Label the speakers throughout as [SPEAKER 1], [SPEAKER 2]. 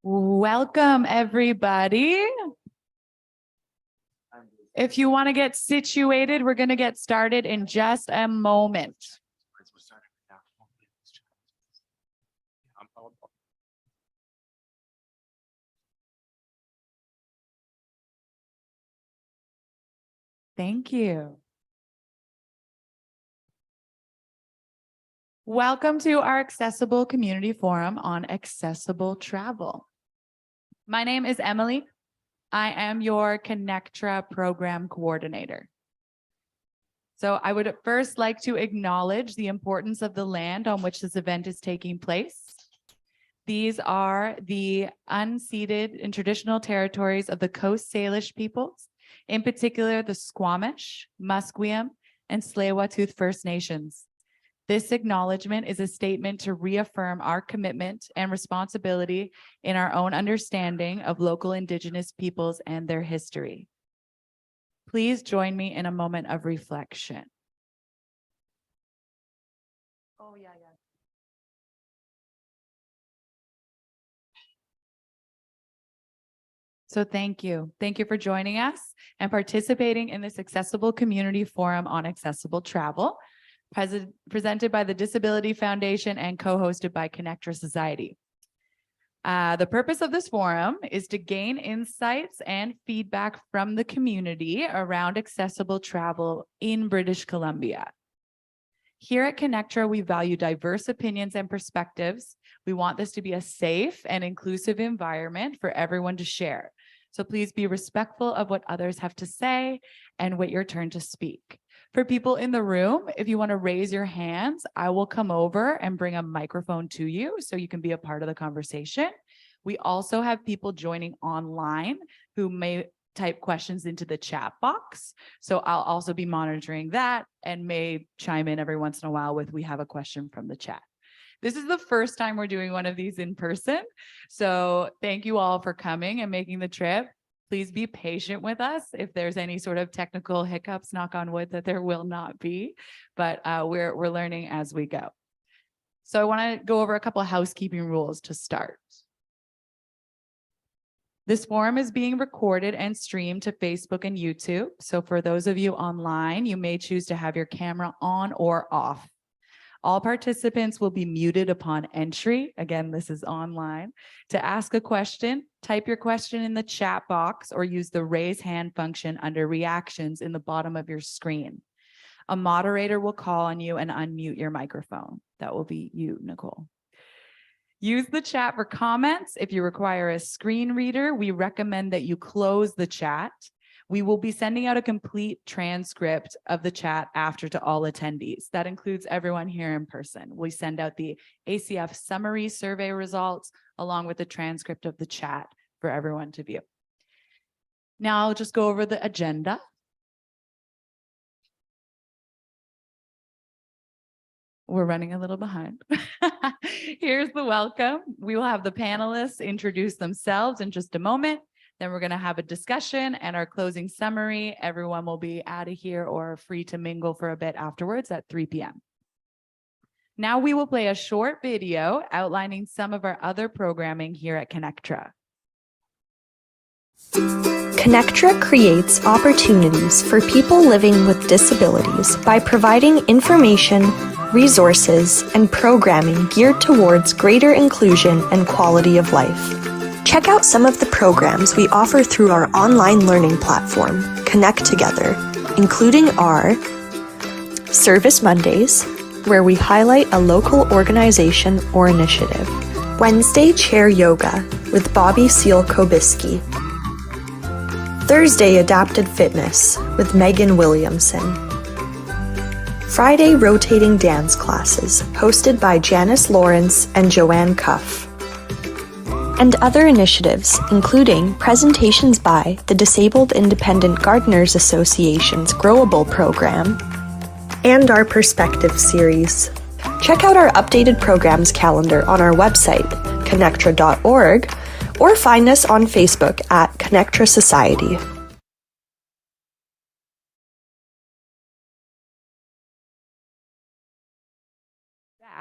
[SPEAKER 1] Welcome, everybody. If you want to get situated, we're going to get started in just a moment. Thank you. Welcome to our Accessible Community Forum on accessible travel. My name is Emily. I am your ConnecTra program coordinator. So I would first like to acknowledge the importance of the land on which this event is taking place. These are the unceded and traditional territories of the Coast Salish peoples, in particular the Squamish, Musqueam, and Tsleil-Waututh First Nations. This acknowledgement is a statement to reaffirm our commitment and responsibility in our own understanding of local Indigenous peoples and their history. Please join me in a moment of reflection. So thank you. Thank you for joining us and participating in this Accessible Community Forum on accessible travel, presented by the Disability Foundation and co-hosted by ConnecTra Society. The purpose of this forum is to gain insights and feedback from the community around accessible travel in British Columbia. Here at ConnecTra, we value diverse opinions and perspectives. We want this to be a safe and inclusive environment for everyone to share. So please be respectful of what others have to say and wait your turn to speak. For people in the room, if you want to raise your hands, I will come over and bring a microphone to you so you can be a part of the conversation. We also have people joining online who may type questions into the chat box. So I'll also be monitoring that and may chime in every once in a while with we have a question from the chat. This is the first time we're doing one of these in person. So thank you all for coming and making the trip. Please be patient with us if there's any sort of technical hiccups, knock on wood that there will not be, but we're learning as we go. So I want to go over a couple of housekeeping rules to start. This forum is being recorded and streamed to Facebook and YouTube. So for those of you online, you may choose to have your camera on or off. All participants will be muted upon entry. Again, this is online. To ask a question, type your question in the chat box or use the raise hand function under reactions in the bottom of your screen. A moderator will call on you and unmute your microphone. That will be you, Nicole. Use the chat for comments. If you require a screen reader, we recommend that you close the chat. We will be sending out a complete transcript of the chat after to all attendees. That includes everyone here in person. We send out the ACF summary survey results along with the transcript of the chat for everyone to view. Now I'll just go over the agenda. We're running a little behind. Here's the welcome. We will have the panelists introduce themselves in just a moment. Then we're going to have a discussion and our closing summary. Everyone will be out of here or free to mingle for a bit afterwards at 3 p.m. Now we will play a short video outlining some of our other programming here at ConnecTra.
[SPEAKER 2] ConnecTra creates opportunities for people living with disabilities by providing information, resources, and programming geared towards greater inclusion and quality of life. Check out some of the programs we offer through our online learning platform, Connect Together, including our Service Mondays, where we highlight a local organization or initiative, Wednesday Chair Yoga with Bobby Seal-Kobiski, Thursday Adapted Fitness with Megan Williamson, Friday Rotating Dance Classes hosted by Janice Lawrence and Joanne Cuff, and other initiatives, including presentations by the Disabled Independent Gardeners Association's Growable program and our Perspective series. Check out our updated programs calendar on our website, connectra.org, or find us on Facebook at ConnecTra Society.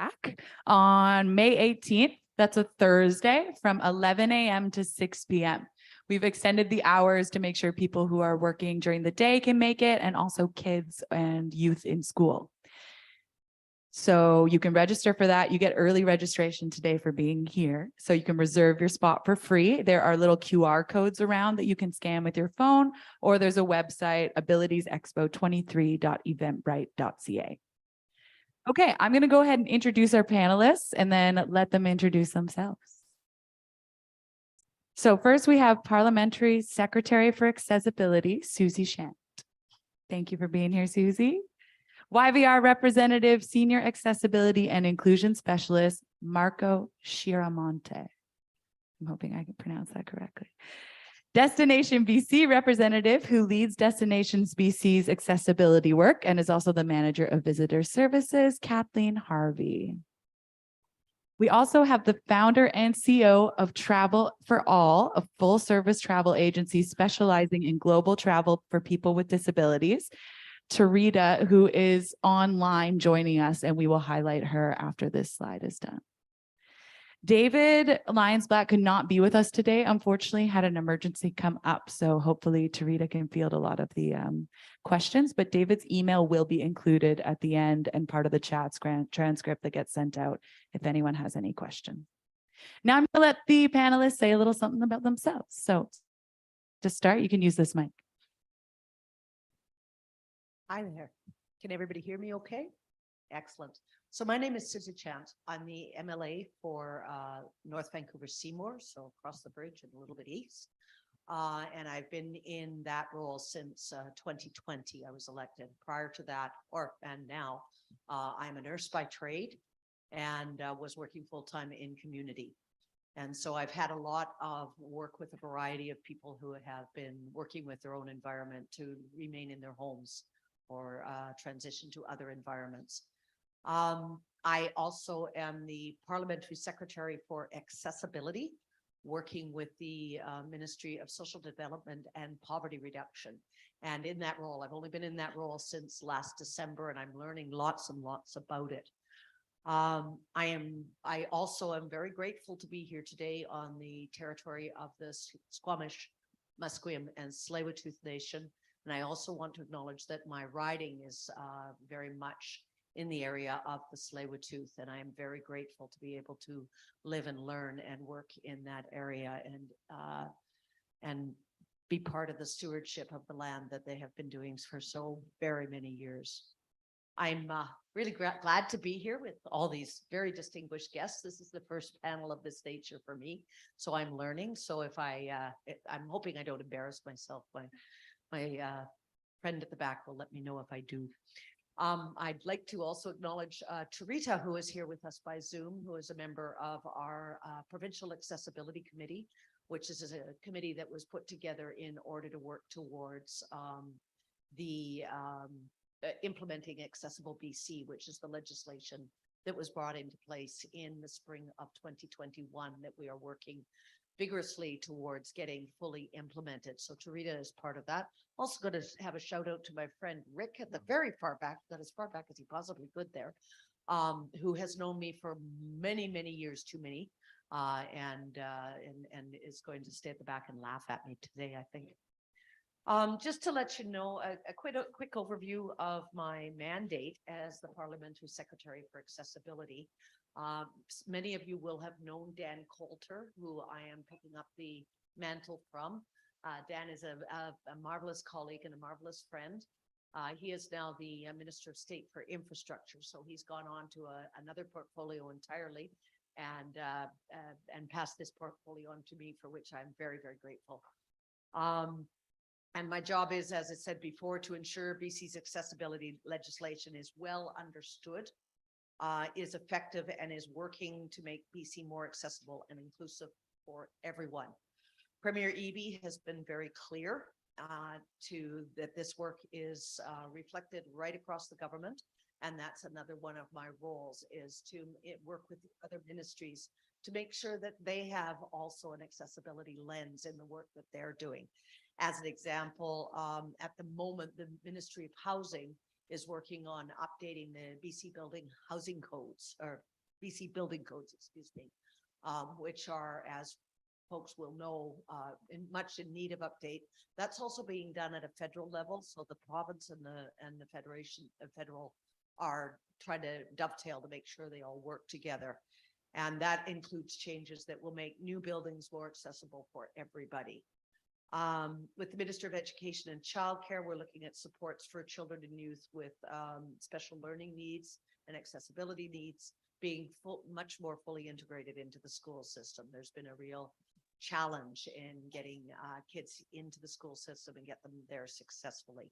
[SPEAKER 1] back on May 18th. That's a Thursday from 11 a.m. to 6 p.m. We've extended the hours to make sure people who are working during the day can make it, and also kids and youth in school. So you can register for that. You get early registration today for being here. So you can reserve your spot for free. There are little QR codes around that you can scan with your phone, or there's a website, abilitiesexpo23.eventbrite.ca. Okay, I'm going to go ahead and introduce our panelists and then let them introduce themselves. So first we have Parliamentary Secretary for Accessibility, Susie Shant. Thank you for being here, Susie. YVR Representative, Senior Accessibility and Inclusion Specialist, Marco Shiramonte. I'm hoping I can pronounce that correctly. Destination BC Representative, who leads Destinations BC's accessibility work and is also the Manager of Visitor Services, Kathleen Harvey. We also have the founder and CEO of Travel for All, a full-service travel agency specializing in global travel for people with disabilities, Tarita, who is online joining us, and we will highlight her after this slide is done. David Lyons-Black could not be with us today, unfortunately, had an emergency come up. So hopefully Tarita can field a lot of the questions, but David's email will be included at the end and part of the chat's transcript that gets sent out if anyone has any questions. Now I'm gonna let the panelists say a little something about themselves. So to start, you can use this mic.
[SPEAKER 3] Hi there. Can everybody hear me okay? Excellent. So my name is Susie Chant. I'm the MLA for North Vancouver Seymour, so across the bridge and a little bit east. And I've been in that role since 2020. I was elected. Prior to that, and now, I'm a nurse by trade and was working full-time in community. And so I've had a lot of work with a variety of people who have been working with their own environment to remain in their homes or transition to other environments. I also am the Parliamentary Secretary for Accessibility, working with the Ministry of Social Development and Poverty Reduction. And in that role, I've only been in that role since last December, and I'm learning lots and lots about it. I also am very grateful to be here today on the territory of the Squamish, Musqueam, and Tsleil-Waututh Nation. And I also want to acknowledge that my riding is very much in the area of the Tsleil-Waututh, and I am very grateful to be able to live and learn and work in that area and be part of the stewardship of the land that they have been doing for so very many years. I'm really glad to be here with all these very distinguished guests. This is the first panel of this nature for me, so I'm learning. So if I'm hoping I don't embarrass myself. My friend at the back will let me know if I do. I'd like to also acknowledge Tarita, who is here with us by Zoom, who is a member of our Provincial Accessibility Committee, which is a committee that was put together in order to work towards implementing Accessible BC, which is the legislation that was brought into place in the spring of 2021 that we are working vigorously towards getting fully implemented. So Tarita is part of that. Also going to have a shout out to my friend Rick at the very far back, not as far back as he possibly could there, who has known me for many, many years, too many, and is going to stay at the back and laugh at me today, I think. Just to let you know, a quick overview of my mandate as the Parliamentary Secretary for Accessibility. Many of you will have known Dan Coulter, who I am picking up the mantle from. Dan is a marvelous colleague and a marvelous friend. He is now the Minister of State for Infrastructure, so he's gone on to another portfolio entirely and passed this portfolio on to me, for which I'm very, very grateful. And my job is, as I said before, to ensure BC's accessibility legislation is well understood, is effective, and is working to make BC more accessible and inclusive for everyone. Premier Eby has been very clear that this work is reflected right across the government, and that's another one of my roles, is to work with other ministries to make sure that they have also an accessibility lens in the work that they're doing. As an example, at the moment, the Ministry of Housing is working on updating the BC Building Housing Codes, or BC building codes, excuse me, which are, as folks will know, much in need of update. That's also being done at a federal level. So the province and the federation, federal, are trying to dovetail to make sure they all work together. And that includes changes that will make new buildings more accessible for everybody. With the Minister of Education and Childcare, we're looking at supports for children and youth with special learning needs and accessibility needs being much more fully integrated into the school system. There's been a real challenge in getting kids into the school system and get them there successfully.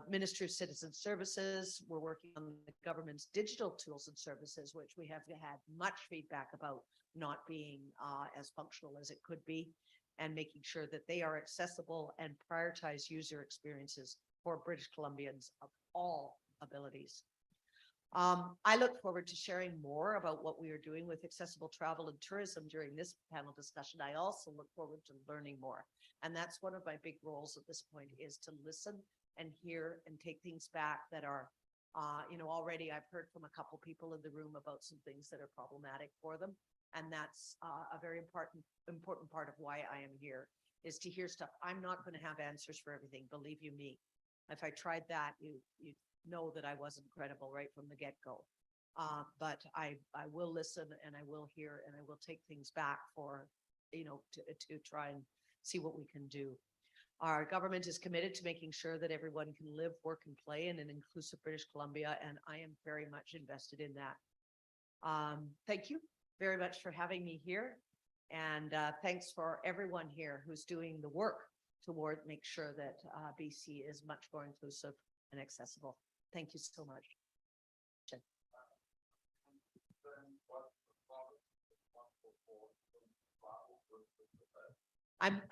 [SPEAKER 3] Ministry of Citizen Services, we're working on the government's digital tools and services, which we have had much feedback about not being as functional as it could be, and making sure that they are accessible and prioritize user experiences for British Columbians of all abilities. I look forward to sharing more about what we are doing with accessible travel and tourism during this panel discussion. I also look forward to learning more. And that's one of my big roles at this point, is to listen and hear and take things back that are, already I've heard from a couple people in the room about some things that are problematic for them. And that's a very important part of why I am here, is to hear stuff. I'm not going to have answers for everything, believe you me. If I tried that, you know that I wasn't credible right from the get-go. But I will listen, and I will hear, and I will take things back for, to try and see what we can do. Our government is committed to making sure that everyone can live, work, and play in an inclusive British Columbia, and I am very much invested in that. Thank you very much for having me here. And thanks for everyone here who's doing the work toward make sure that BC is much more inclusive and accessible. Thank you so much.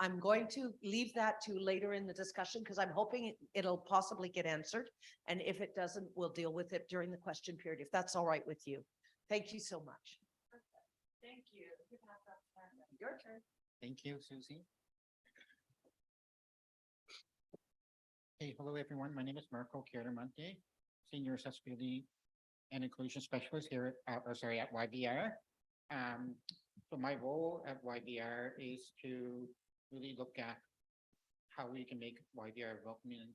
[SPEAKER 3] I'm going to leave that to later in the discussion, because I'm hoping it'll possibly get answered. And if it doesn't, we'll deal with it during the question period, if that's all right with you. Thank you so much.
[SPEAKER 1] Thank you.
[SPEAKER 3] Your turn.
[SPEAKER 4] Thank you, Susie. Hey, hello everyone. My name is Marco Chiaramonte, Senior Accessibility and Inclusion Specialist here at YVR. So my role at YVR is to really look at how we can make YVR welcoming,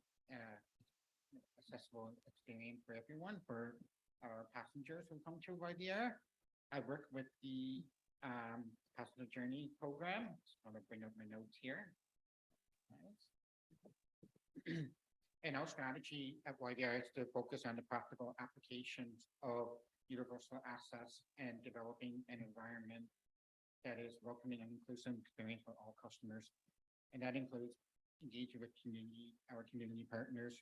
[SPEAKER 4] accessible experience for everyone, for our passengers who come to YVR. I work with the Passenger Journey program. Just want to bring up my notes here. And our strategy at YVR is to focus on the practical applications of universal access and developing an environment that is welcoming and inclusive experience for all customers. And that includes engaging with our community partners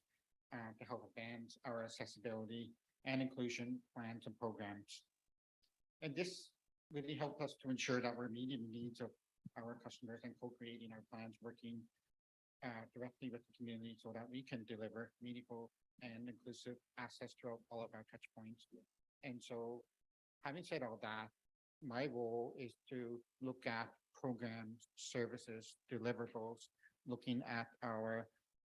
[SPEAKER 4] to help advance our accessibility and inclusion plans and programs. And this really helped us to ensure that we're meeting the needs of our customers and co-creating our plans, working directly with the community so that we can deliver meaningful and inclusive access throughout all of our touch points. And so, having said all that, my role is to look at programs, services, deliverables, looking at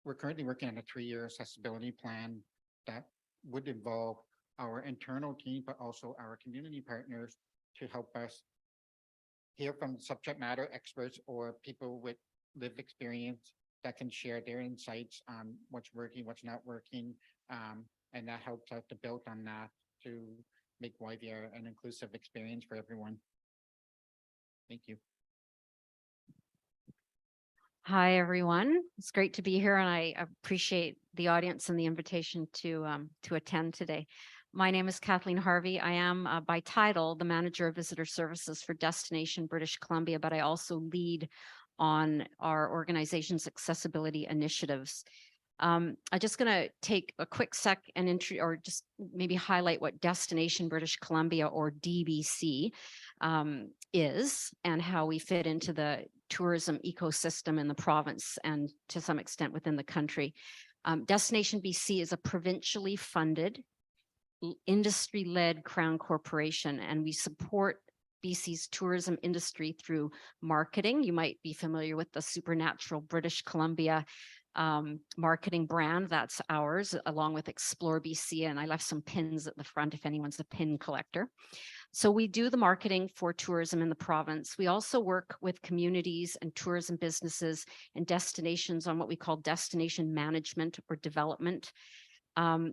[SPEAKER 4] we're currently working on a 3-year accessibility plan that would involve our internal team, but also our community partners, to help us hear from subject matter experts or people with lived experience that can share their insights on what's working, what's not working, and that helps us to build on that to make YVR an inclusive experience for everyone. Thank you.
[SPEAKER 5] Hi, everyone. It's great to be here, and I appreciate the audience and the invitation to attend today. My name is Kathleen Harvey. I am by title the Manager of Visitor Services for Destination British Columbia, but I also lead on our organization's accessibility initiatives. I'm just going to take a quick sec and just maybe highlight what Destination British Columbia, or DBC, is, and how we fit into the tourism ecosystem in the province and to some extent within the country. Destination BC is a provincially funded, industry-led Crown corporation, and we support BC's tourism industry through marketing. You might be familiar with the Supernatural British Columbia marketing brand. That's ours, along with Explore BC. And I left some pins at the front if anyone's a pin collector. So we do the marketing for tourism in the province. We also work with communities and tourism businesses and destinations on what we call destination management or development.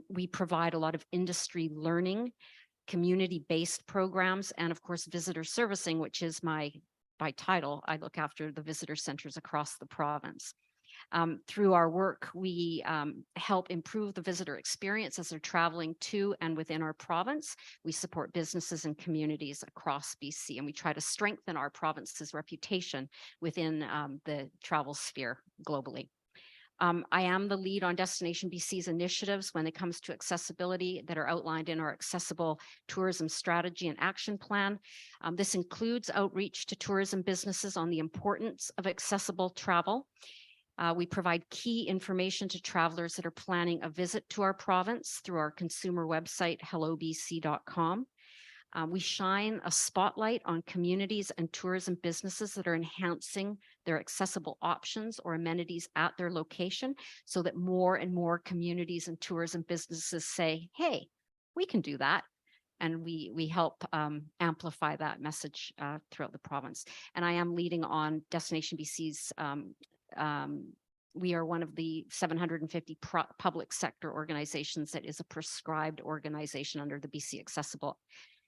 [SPEAKER 5] We provide a lot of industry learning, community-based programs, and of course, visitor servicing, which is my title. I look after the visitor centers across the province. Through our work, we help improve the visitor experience as they're traveling to and within our province. We support businesses and communities across BC, and we try to strengthen our province's reputation within the travel sphere globally. I am the lead on Destination BC's initiatives when it comes to accessibility that are outlined in our accessible tourism strategy and action plan. This includes outreach to tourism businesses on the importance of accessible travel. We provide key information to travelers that are planning a visit to our province through our consumer website, hellobc.com. We shine a spotlight on communities and tourism businesses that are enhancing their accessible options or amenities at their location so that more and more communities and tourism businesses say, hey, we can do that. And we help amplify that message throughout the province. And I am leading on Destination BC's we are one of the 750 public sector organizations that is a prescribed organization under the BC Accessible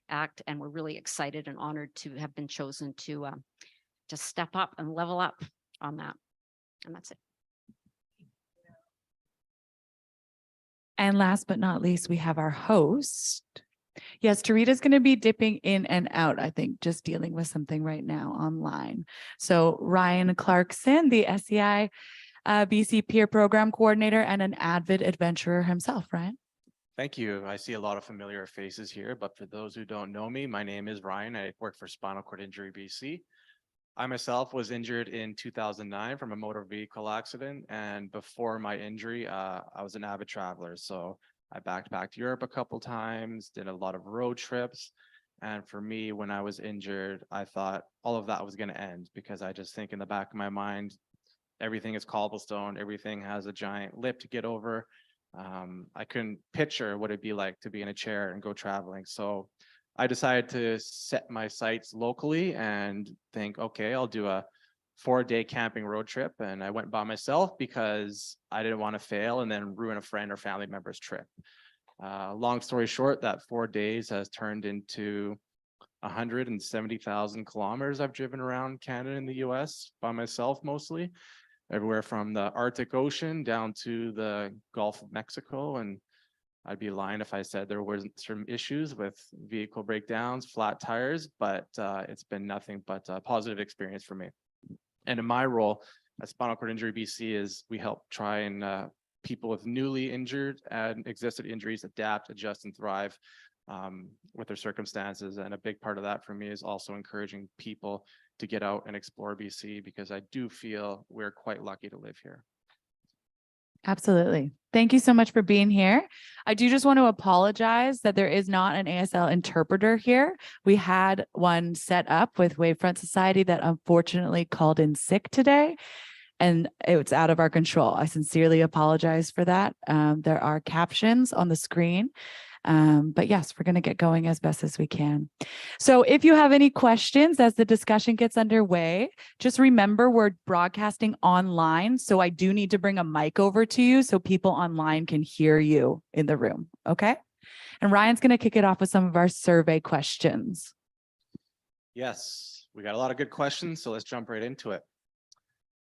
[SPEAKER 5] Act, and we're really excited and honored to have been chosen to step up and level up on that. And that's it.
[SPEAKER 1] And last but not least, we have our host. Yes, Tarita's going to be dipping in and out, I think, just dealing with something right now online. So Ryan Clarkson, the SEI BC Peer Program Coordinator and an avid adventurer himself. Ryan.
[SPEAKER 6] Thank you. I see a lot of familiar faces here, but for those who don't know me, my name is Ryan. I work for Spinal Cord Injury BC. I myself was injured in 2009 from a motor vehicle accident. And before my injury, I was an avid traveler. So I backpacked Europe a couple times, did a lot of road trips. And for me, when I was injured, I thought all of that was going to end because I just think in the back of my mind, everything is cobblestone, everything has a giant lip to get over. I couldn't picture what it'd be like to be in a chair and go traveling. So I decided to set my sights locally and think, okay, I'll do a 4-day camping road trip. And I went by myself because I didn't want to fail and then ruin a friend or family member's trip. Long story short, that 4 days has turned into 170,000 kilometers I've driven around Canada and the US by myself mostly. Everywhere from the Arctic Ocean down to the Gulf of Mexico. And I'd be lying if I said there wasn't some issues with vehicle breakdowns, flat tires, but it's been nothing but a positive experience for me. And in my role at Spinal Cord Injury BC is we help try and people with newly injured and existing injuries adapt, adjust, and thrive with their circumstances. And a big part of that for me is also encouraging people to get out and explore BC because I do feel we're quite lucky to live here.
[SPEAKER 1] Absolutely. Thank you so much for being here. I do just want to apologize that there is not an ASL interpreter here. We had one set up with Wavefront Society that unfortunately called in sick today, and it's out of our control. I sincerely apologize for that. There are captions on the screen. But yes, we're going to get going as best as we can. So if you have any questions as the discussion gets underway, just remember we're broadcasting online. So I do need to bring a mic over to you so people online can hear you in the room. Okay. And Ryan's going to kick it off with some of our survey questions.
[SPEAKER 6] Yes, we got a lot of good questions. So let's jump right into it.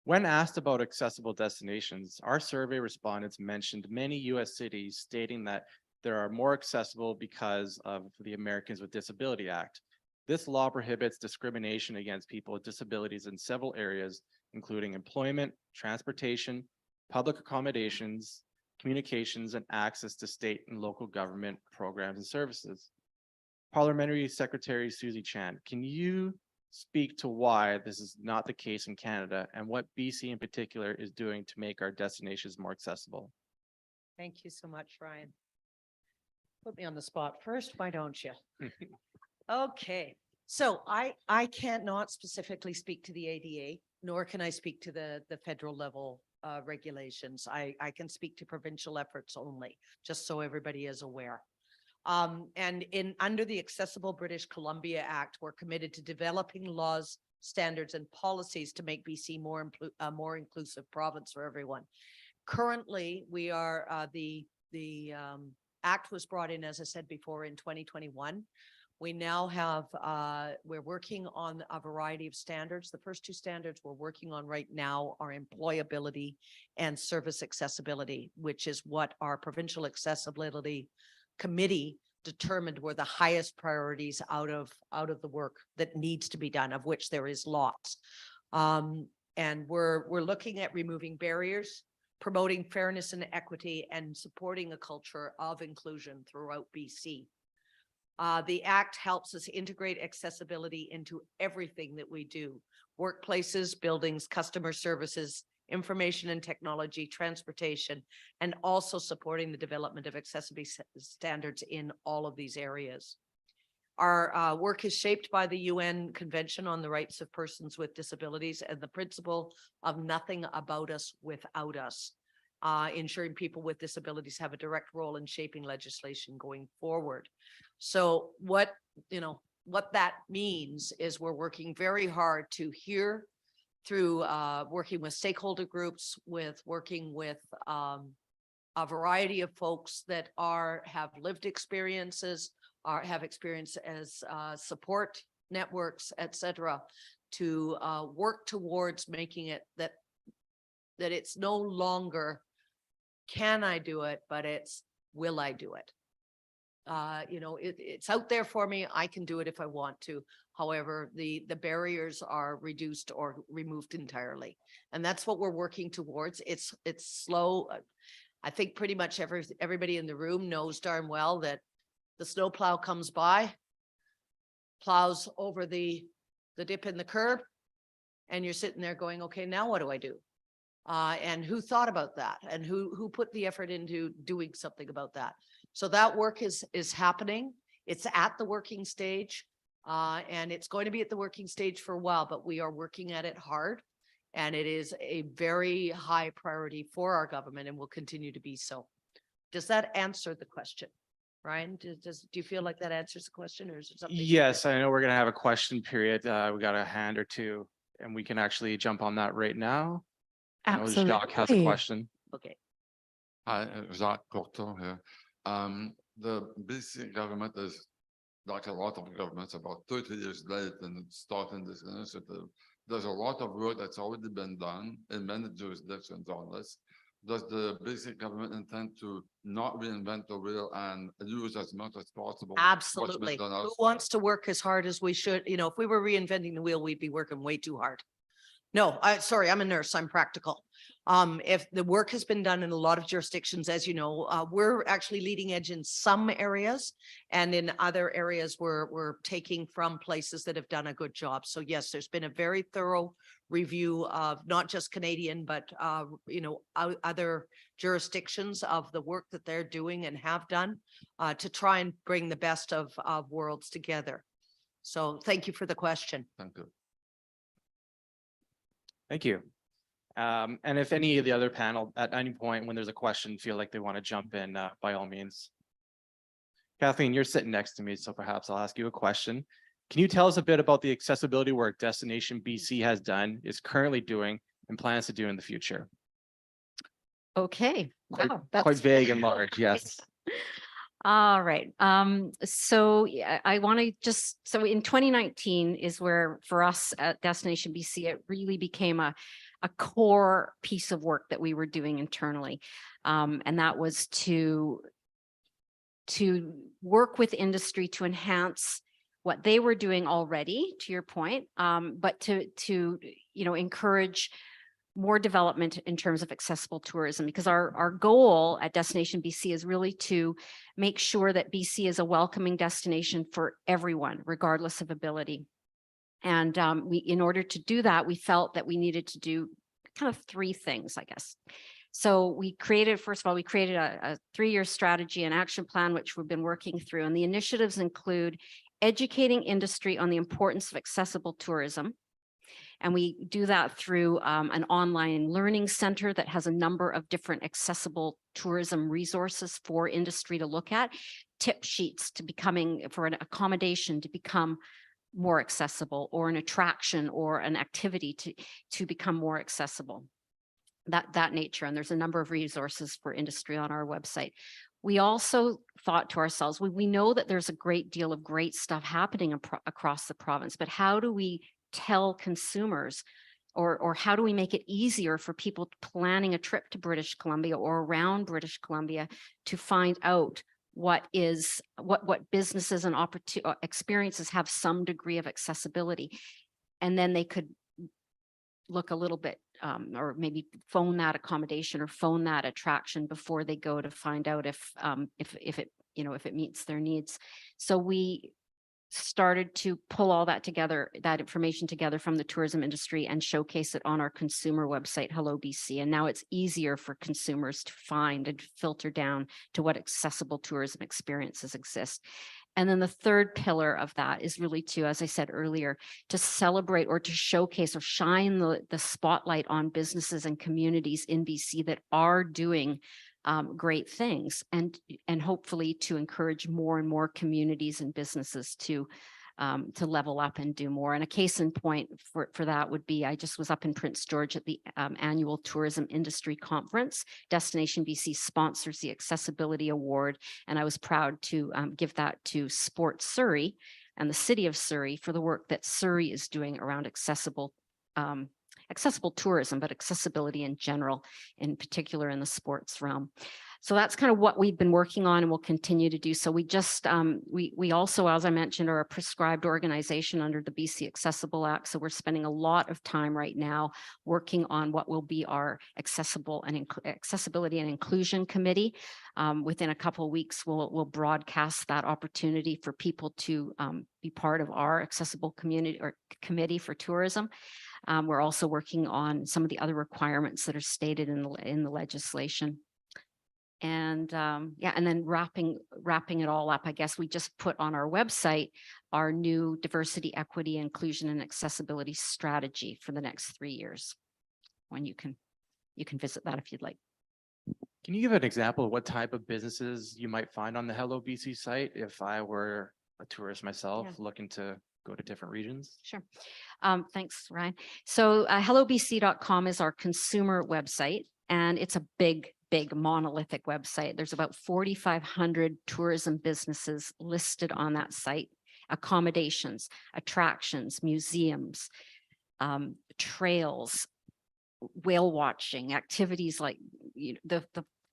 [SPEAKER 6] When asked about accessible destinations, our survey respondents mentioned many US cities stating that there are more accessible because of the Americans with Disability Act. This law prohibits discrimination against people with disabilities in several areas, including employment, transportation, public accommodations, communications, and access to state and local government programs and services. Parliamentary Secretary Susie Chan, can you speak to why this is not the case in Canada and what BC in particular is doing to make our destinations more accessible?
[SPEAKER 3] Thank you so much, Ryan. Put me on the spot first, why don't you? Okay, so I cannot specifically speak to the ADA, nor can I speak to the federal level regulations. I can speak to provincial efforts only, just so everybody is aware. And under the Accessible British Columbia Act, we're committed to developing laws, standards, and policies to make BC a more inclusive province for everyone. Currently, we are the act was brought in, as I said before, in 2021. We now have, we're working on a variety of standards. The first two standards we're working on right now are employability and service accessibility, which is what our provincial accessibility committee determined were the highest priorities out of the work that needs to be done, of which there is lots. And we're looking at removing barriers, promoting fairness and equity, and supporting a culture of inclusion throughout BC. The Act helps us integrate accessibility into everything that we do: workplaces, buildings, customer services, information and technology, transportation, and also supporting the development of accessibility standards in all of these areas. Our work is shaped by the UN Convention on the Rights of Persons with Disabilities and the principle of nothing about us without us, ensuring people with disabilities have a direct role in shaping legislation going forward. So what that means is we're working very hard to hear through working with stakeholder groups, working with a variety of folks that have lived experiences, have experience as support networks, etc., to work towards making it that it's no longer can I do it, but it's will I do it. It's out there for me. I can do it if I want to. However, the barriers are reduced or removed entirely. And that's what we're working towards. It's slow. I think pretty much everybody in the room knows darn well that the snowplow comes by, plows over the dip in the curb, and you're sitting there going, okay, now what do I do? And who thought about that? And who put the effort into doing something about that? So that work is happening. It's at the working stage, and it's going to be at the working stage for a while, but we are working at it hard. And it is a very high priority for our government and will continue to be so. Does that answer the question? Ryan, do you feel like that answers the question, or is there something?
[SPEAKER 6] Yes, I know we're gonna have a question period. We got a hand or two, and we can actually jump on that right now. I know Jacques has a question.
[SPEAKER 3] Okay.
[SPEAKER 7] Hi, Jacques Courteau here. The BC government is, like a lot of governments, about 30 years late in starting this initiative. There's a lot of work that's already been done in many jurisdictions on this. Does the BC government intend to not reinvent the wheel and use as much as possible?
[SPEAKER 3] Absolutely. Who wants to work as hard as we should? If we were reinventing the wheel, we'd be working way too hard. No, sorry, I'm a nurse. I'm practical. If the work has been done in a lot of jurisdictions, as you know, we're actually leading edge in some areas, and in other areas we're taking from places that have done a good job. So yes, there's been a very thorough review of not just Canadian, but other jurisdictions of the work that they're doing and have done to try and bring the best of worlds together. So thank you for the question.
[SPEAKER 7] Thank you.
[SPEAKER 6] Thank you. And if any of the other panel at any point when there's a question feel like they want to jump in, by all means. Kathleen, you're sitting next to me, so perhaps I'll ask you a question. Can you tell us a bit about the accessibility work Destination BC has done, is currently doing, and plans to do in the future?
[SPEAKER 5] Okay. Wow, that's
[SPEAKER 6] Quite vague and large, yes.
[SPEAKER 5] All right. So I want to so in 2019 is where for us at Destination BC, it really became a core piece of work that we were doing internally. And that was to work with industry to enhance what they were doing already, to your point, but to encourage more development in terms of accessible tourism, because our goal at Destination BC is really to make sure that BC is a welcoming destination for everyone, regardless of ability. And in order to do that, we felt that we needed to do kind of three things, I guess. So first of all, we created a 3-year strategy and action plan, which we've been working through. And the initiatives include educating industry on the importance of accessible tourism, And we do that through an online learning center that has a number of different accessible tourism resources for industry to look at, tip sheets to becoming for an accommodation to become more accessible, or an attraction or an activity to become more accessible. That nature. And there's a number of resources for industry on our website. We also thought to ourselves, we know that there's a great deal of great stuff happening across the province, but how do we tell consumers, or how do we make it easier for people planning a trip to British Columbia or around British Columbia to find out what businesses and experiences have some degree of accessibility? And then they could look a little bit or maybe phone that accommodation or phone that attraction before they go to find out if it, if it meets their needs. So we started to pull all that together, that information together from the tourism industry, and showcase it on our consumer website, Hello BC. And now it's easier for consumers to find and filter down to what accessible tourism experiences exist. And then the third pillar of that is really to, as I said earlier, to celebrate or to showcase or shine the spotlight on businesses and communities in BC that are doing great things, and hopefully to encourage more and more communities and businesses to level up and do more. And a case in point for that would be, I just was up in Prince George at the annual Tourism Industry Conference. Destination BC sponsors the Accessibility Award, and I was proud to give that to Sports Surrey and the City of Surrey for the work that Surrey is doing around accessible tourism, but accessibility in general, in particular in the sports realm. So that's kind of what we've been working on and will continue to do. So we just, we also, as I mentioned, are a prescribed organization under the BC Accessible Act. So we're spending a lot of time right now working on what will be our Accessibility and Inclusion Committee. Within a couple of weeks, we'll broadcast that opportunity for people to be part of our accessible community or committee for tourism. We're also working on some of the other requirements that are stated in the legislation. And yeah, and then wrapping it all up, I guess we just put on our website our new diversity, equity, inclusion, and accessibility strategy for the next 3 years. When you can visit that if you'd like.
[SPEAKER 6] Can you give an example of what type of businesses you might find on the Hello BC site if I were a tourist myself looking to go to different regions?
[SPEAKER 5] Sure. Thanks, Ryan. So hellobc.com is our consumer website, and it's a big monolithic website. There's about 4,500 tourism businesses listed on that site: accommodations, attractions, museums, trails, whale watching, activities like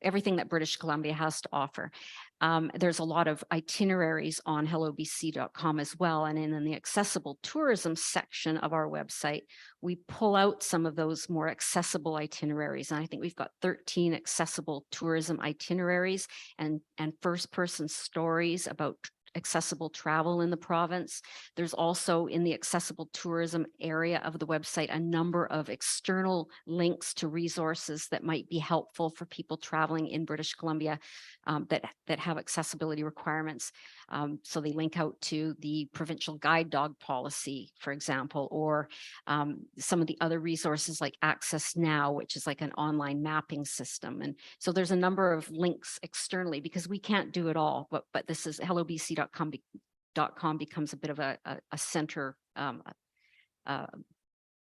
[SPEAKER 5] everything that British Columbia has to offer. There's a lot of itineraries on hellobc.com as well. And in the accessible tourism section of our website, we pull out some of those more accessible itineraries. And I think we've got 13 accessible tourism itineraries and first-person stories about accessible travel in the province. There's also in the accessible tourism area of the website a number of external links to resources that might be helpful for people traveling in British Columbia that have accessibility requirements. So they link out to the provincial guide dog policy, for example, or some of the other resources like Access Now, which is like an online mapping system. And so there's a number of links externally because we can't do it all, but this is hellobc.com becomes a bit of a center, a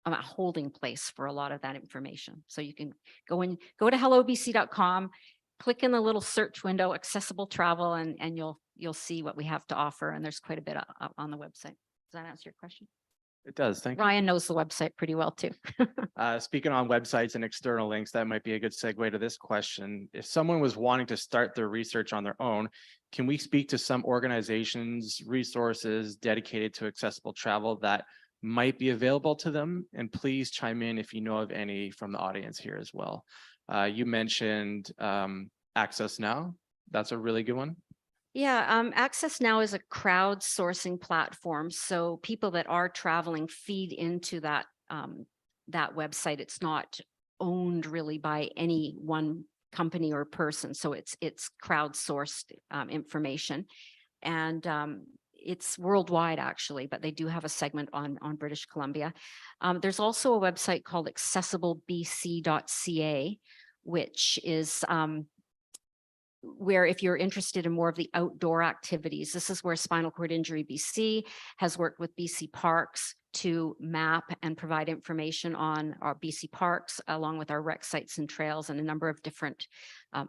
[SPEAKER 5] holding place for a lot of that information. So you can go to hellobc.com, click in the little search window, accessible travel, and you'll see what we have to offer. And there's quite a bit up on the website. Does that answer your question?
[SPEAKER 6] It does. Thank you.
[SPEAKER 5] Ryan knows the website pretty well too.
[SPEAKER 6] Speaking on websites and external links, that might be a good segue to this question. If someone was wanting to start their research on their own, can we speak to some organizations, resources dedicated to accessible travel that might be available to them? And please chime in if you know of any from the audience here as well. You mentioned Access Now. That's a really good one.
[SPEAKER 5] Yeah, Access Now is a crowdsourcing platform. So people that are traveling feed into that website. It's not owned really by any one company or person. So it's crowdsourced information. And it's worldwide actually, but they do have a segment on British Columbia. There's also a website called accessiblebc.ca, which is where if you're interested in more of the outdoor activities, this is where Spinal Cord Injury BC has worked with BC Parks to map and provide information on our BC Parks, along with our rec sites and trails and a number of different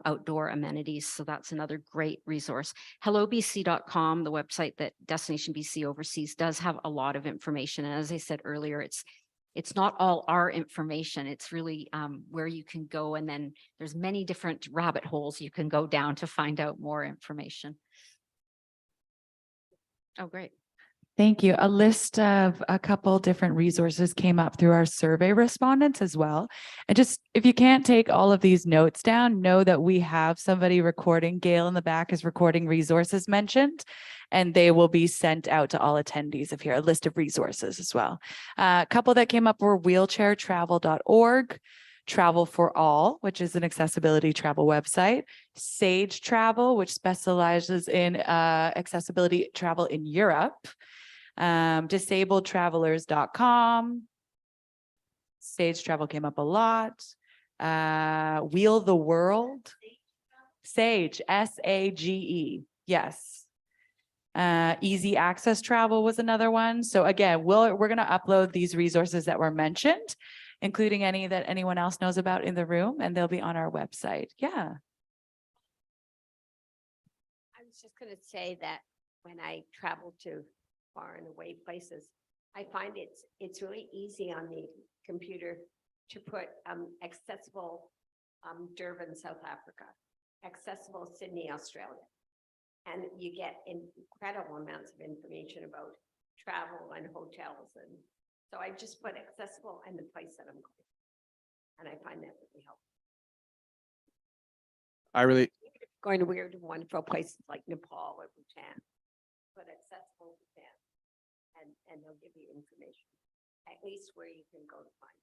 [SPEAKER 5] outdoor amenities. So that's another great resource. HelloBC.com, the website that Destination BC oversees, does have a lot of information. And as I said earlier, it's not all our information. It's really where you can go, and then there's many different rabbit holes you can go down to find out more information. Oh, great.
[SPEAKER 1] Thank you. A list of a couple different resources came up through our survey respondents as well. And just if you can't take all of these notes down, know that we have somebody recording. Gail in the back is recording resources mentioned, and they will be sent out to all attendees of here, a list of resources as well. A couple that came up were wheelchairtravel.org, Travel for All, which is an accessibility travel website, Sage Travel, which specializes in accessibility travel in Europe, disabledtravelers.com. Sage Travel came up a lot. Wheel the World. Sage, S-A-G-E. Yes. Easy Access Travel was another one. So again, we're going to upload these resources that were mentioned, including any that anyone else knows about in the room, and they'll be on our website. Yeah.
[SPEAKER 8] I was just going to say that when I travel to far and away places, I find it's really easy on the computer to put accessible Durban, South Africa, accessible Sydney, Australia. And you get incredible amounts of information about travel and hotels. And so I just put accessible and the place that I'm going. And I find that really helpful. Going to weird, wonderful places like Nepal or Bhutan, but accessible Bhutan. And they'll give you information, at least where you can go to find it.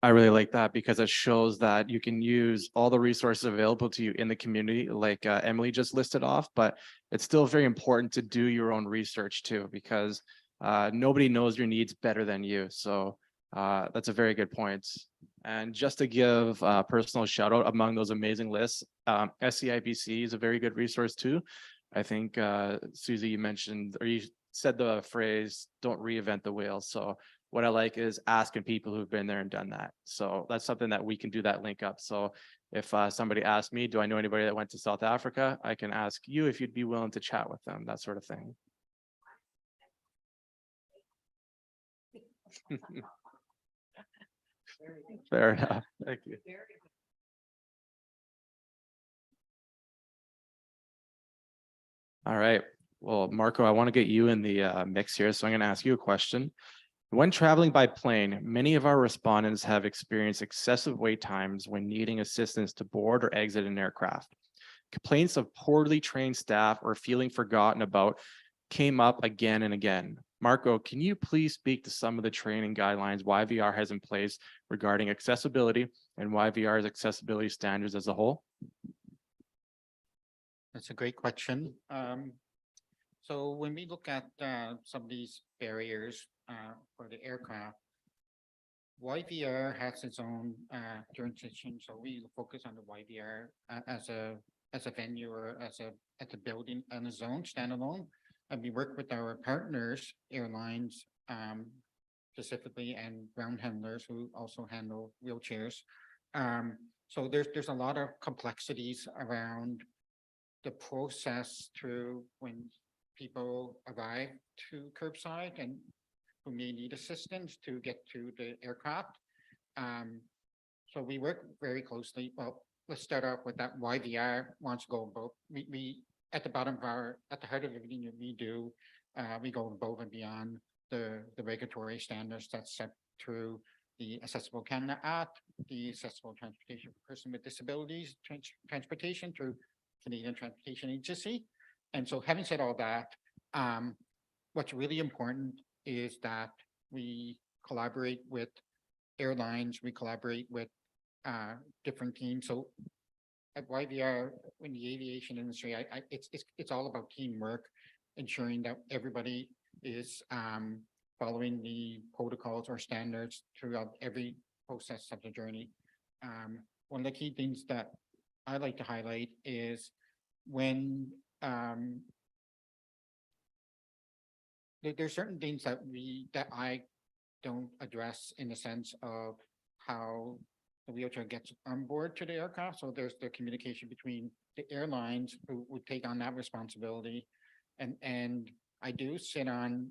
[SPEAKER 6] I really like that because it shows that you can use all the resources available to you in the community, like Emily just listed off, but it's still very important to do your own research too, because nobody knows your needs better than you. So that's a very good point. And just to give a personal shout out among those amazing lists, SCIBC is a very good resource too. I think Susie, you mentioned, or you said the phrase, don't reinvent the wheel. So what I like is asking people who've been there and done that. So that's something that we can do that link up. So if somebody asks me, do I know anybody that went to South Africa? I can ask you if you'd be willing to chat with them, that sort of thing. Fair enough. Thank you. All right. Well, Marco, I want to get you in the mix here. So I'm going to ask you a question. When traveling by plane, many of our respondents have experienced excessive wait times when needing assistance to board or exit an aircraft. Complaints of poorly trained staff or feeling forgotten about came up again and again. Marco, can you please speak to some of the training guidelines YVR has in place regarding accessibility and YVR's accessibility standards as a whole?
[SPEAKER 4] That's a great question. So when we look at some of these barriers for the aircraft, YVR has its own jurisdiction. So we focus on the YVR as a venue or as a building on its own standalone. And we work with our partners, airlines specifically, and ground handlers who also handle wheelchairs. So there's a lot of complexities around the process through when people arrive to curbside and who may need assistance to get to the aircraft. So we work very closely. Well, let's start off with that YVR wants to go above. We at the bottom of at the heart of everything that we do, we go above and beyond the regulatory standards that's set through the Accessible Canada Act, the Accessible Transportation for Persons with Disabilities, transportation through Canadian Transportation Agency. And so having said all that, what's really important is that we collaborate with airlines, we collaborate with different teams. So at YVR, in the aviation industry, it's all about teamwork, ensuring that everybody is following the protocols or standards throughout every process of the journey. One of the key things that I like to highlight is when there's certain things that I don't address in the sense of how the wheelchair gets on board to the aircraft. So there's the communication between the airlines who would take on that responsibility. And I do sit on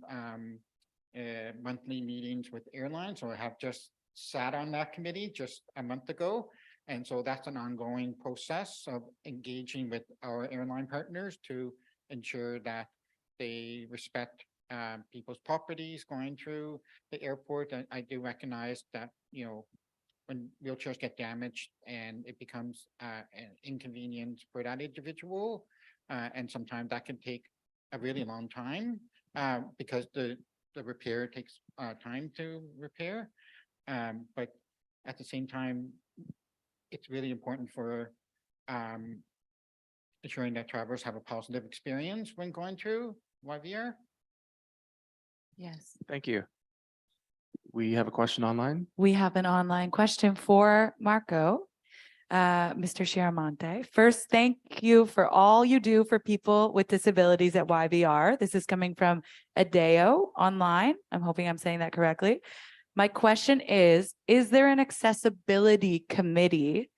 [SPEAKER 4] monthly meetings with airlines, or I have just sat on that committee just a month ago. And so that's an ongoing process of engaging with our airline partners to ensure that they respect people's properties going through the airport. And I do recognize that, you know, when wheelchairs get damaged and it becomes an inconvenience for that individual. And sometimes that can take a really long time because the repair takes time to repair. But at the same time, it's really important for ensuring that travelers have a positive experience when going through YVR.
[SPEAKER 1] Yes.
[SPEAKER 6] Thank you. We have a question online.
[SPEAKER 1] We have an online question for Marco, Mr. Chiaramonte. First, thank you for all you do for people with disabilities at YVR. This is coming from Adeo online. I'm hoping I'm saying that correctly. My question is there an accessibility committee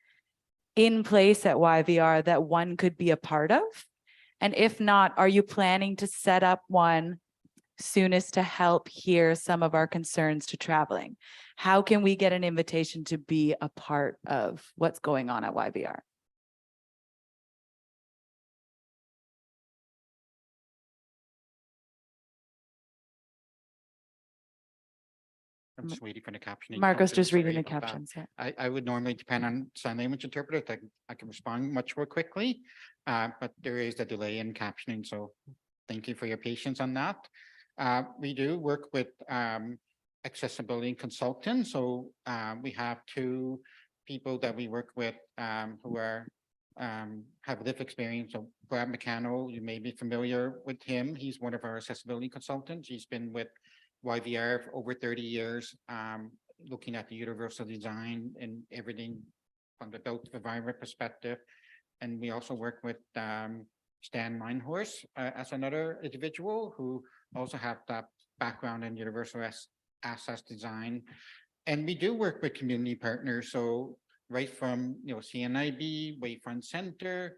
[SPEAKER 1] in place at YVR that one could be a part of? And if not, are you planning to set up one soonest to help hear some of our concerns to traveling? How can we get an invitation to be a part of what's going on at YVR?
[SPEAKER 4] I'm just waiting for the captioning.
[SPEAKER 1] Marco's
[SPEAKER 4] function.
[SPEAKER 1] just reading
[SPEAKER 4] Sorry
[SPEAKER 1] the
[SPEAKER 4] about that.
[SPEAKER 1] captions. Yeah.
[SPEAKER 4] I would normally depend on sign language interpreter that I can respond much more quickly, but there is a delay in captioning. So thank you for your patience on that. We do work with accessibility consultants. So we have two people that we work with who are have lived experience. So Brad McCannell, you may be familiar with him. He's one of our accessibility consultants. He's been with YVR for over 30 years, looking at the universal design and everything from the built environment perspective. And we also work with Stan Meinhorst as another individual who also have that background in universal access design. And we do work with community partners. So right from CNIB, Wayfront Center,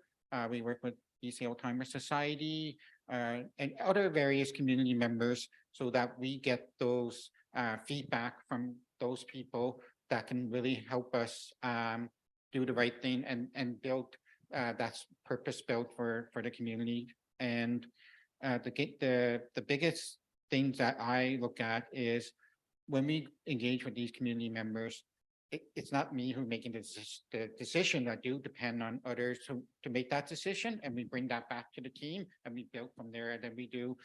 [SPEAKER 4] we work with Disaility Society, and other various community members so that we get those feedback from those people that can really help us do the right thing and build that's purpose built for the community. And the biggest things that I look at is when we engage with these community members, it's not me who's making the decision. I do depend on others to make that decision, and we bring that back to the team and we build from there. And then we do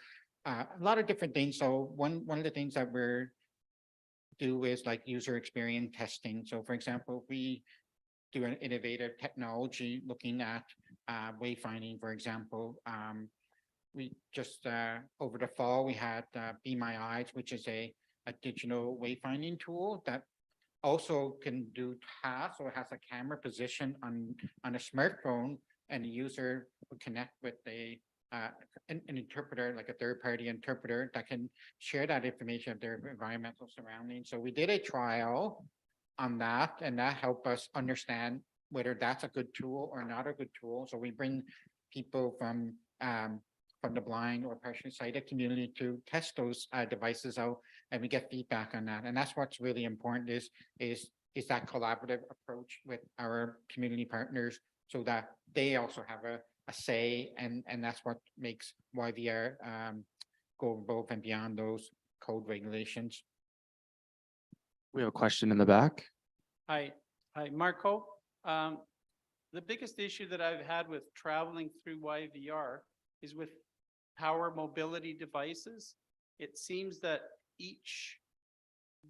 [SPEAKER 4] a lot of different things. So one of the things that we're do is like user experience testing. So for example, we do an innovative technology looking at wayfinding, for example. We just over the fall, we had Be My Eyes, which is a digital wayfinding tool that also can do tasks, or has a camera position on a smartphone, and the user will connect with an interpreter, like a third-party interpreter that can share that information of their environmental surroundings. So we did a trial on that, and that helped us understand whether that's a good tool or not a good tool. So we bring people from the blind or partially sighted community to test those devices out, and we get feedback on that. And that's what's really important is that collaborative approach with our community partners, so that they also have a say, and that's what makes YVR go above and beyond those code regulations.
[SPEAKER 6] We have a question in the back.
[SPEAKER 9] Hi, Marco. The biggest issue that I've had with traveling through YVR is with power mobility devices. It seems that each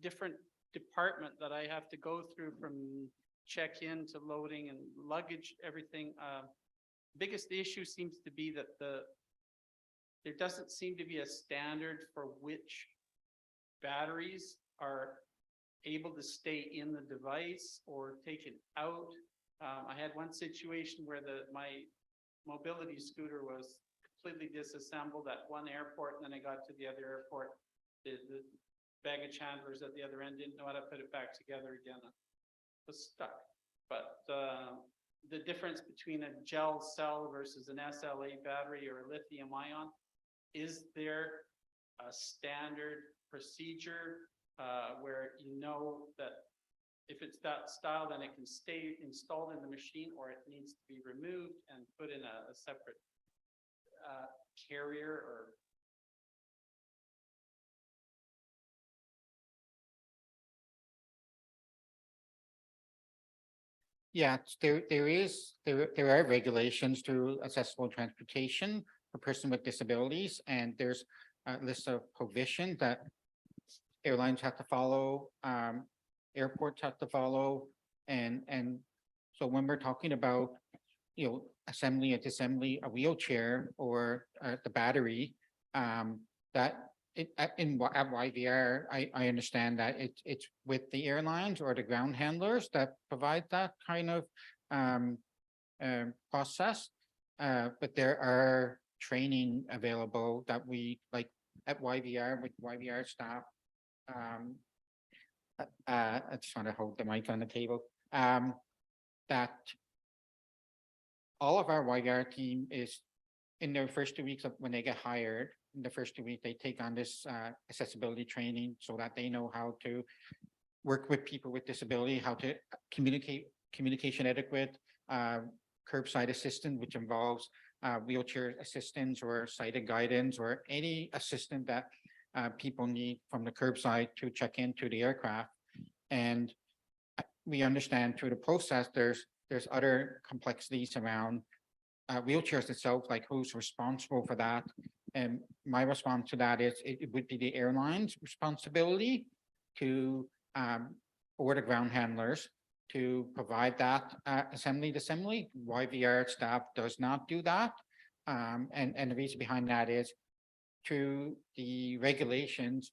[SPEAKER 9] different department that I have to go through, from check-in to loading and luggage, everything. Biggest issue seems to be that there doesn't seem to be a standard for which batteries are able to stay in the device or taken out. I had one situation where my mobility scooter was completely disassembled at one airport, and then I got to the other airport. The baggage handlers at the other end didn't know how to put it back together again. It was stuck. But the difference between a gel cell versus an SLA battery or a lithium ion, is there a standard procedure where you know that if it's that style, then it can stay installed in the machine, or it needs to be removed and put in a separate carrier? Or
[SPEAKER 4] Yeah, there are regulations to accessible transportation for person with disabilities, and there's a list of provisions that airlines have to follow, airports have to follow, and so when we're talking about, assembly and disassembly a wheelchair or the battery, that at YVR, I understand that it's with the airlines or the ground handlers that provide that kind of process. But there are training available that we like at YVR with YVR staff. I just want to hold the mic on the table. That all of our YVR team is in their first 2 weeks of when they get hired. In the first 2 weeks, they take on this accessibility training so that they know how to work with people with disability, how to communication etiquette, curbside assistance, which involves wheelchair assistance or sighted guidance or any assistance that people need from the curbside to check into the aircraft. And we understand through the process, there's other complexities around wheelchairs itself, like who's responsible for that. And my response to that is it would be the airline's responsibility to or the ground handlers to provide that assembly. YVR staff does not do that. And the reason behind that is through the regulations,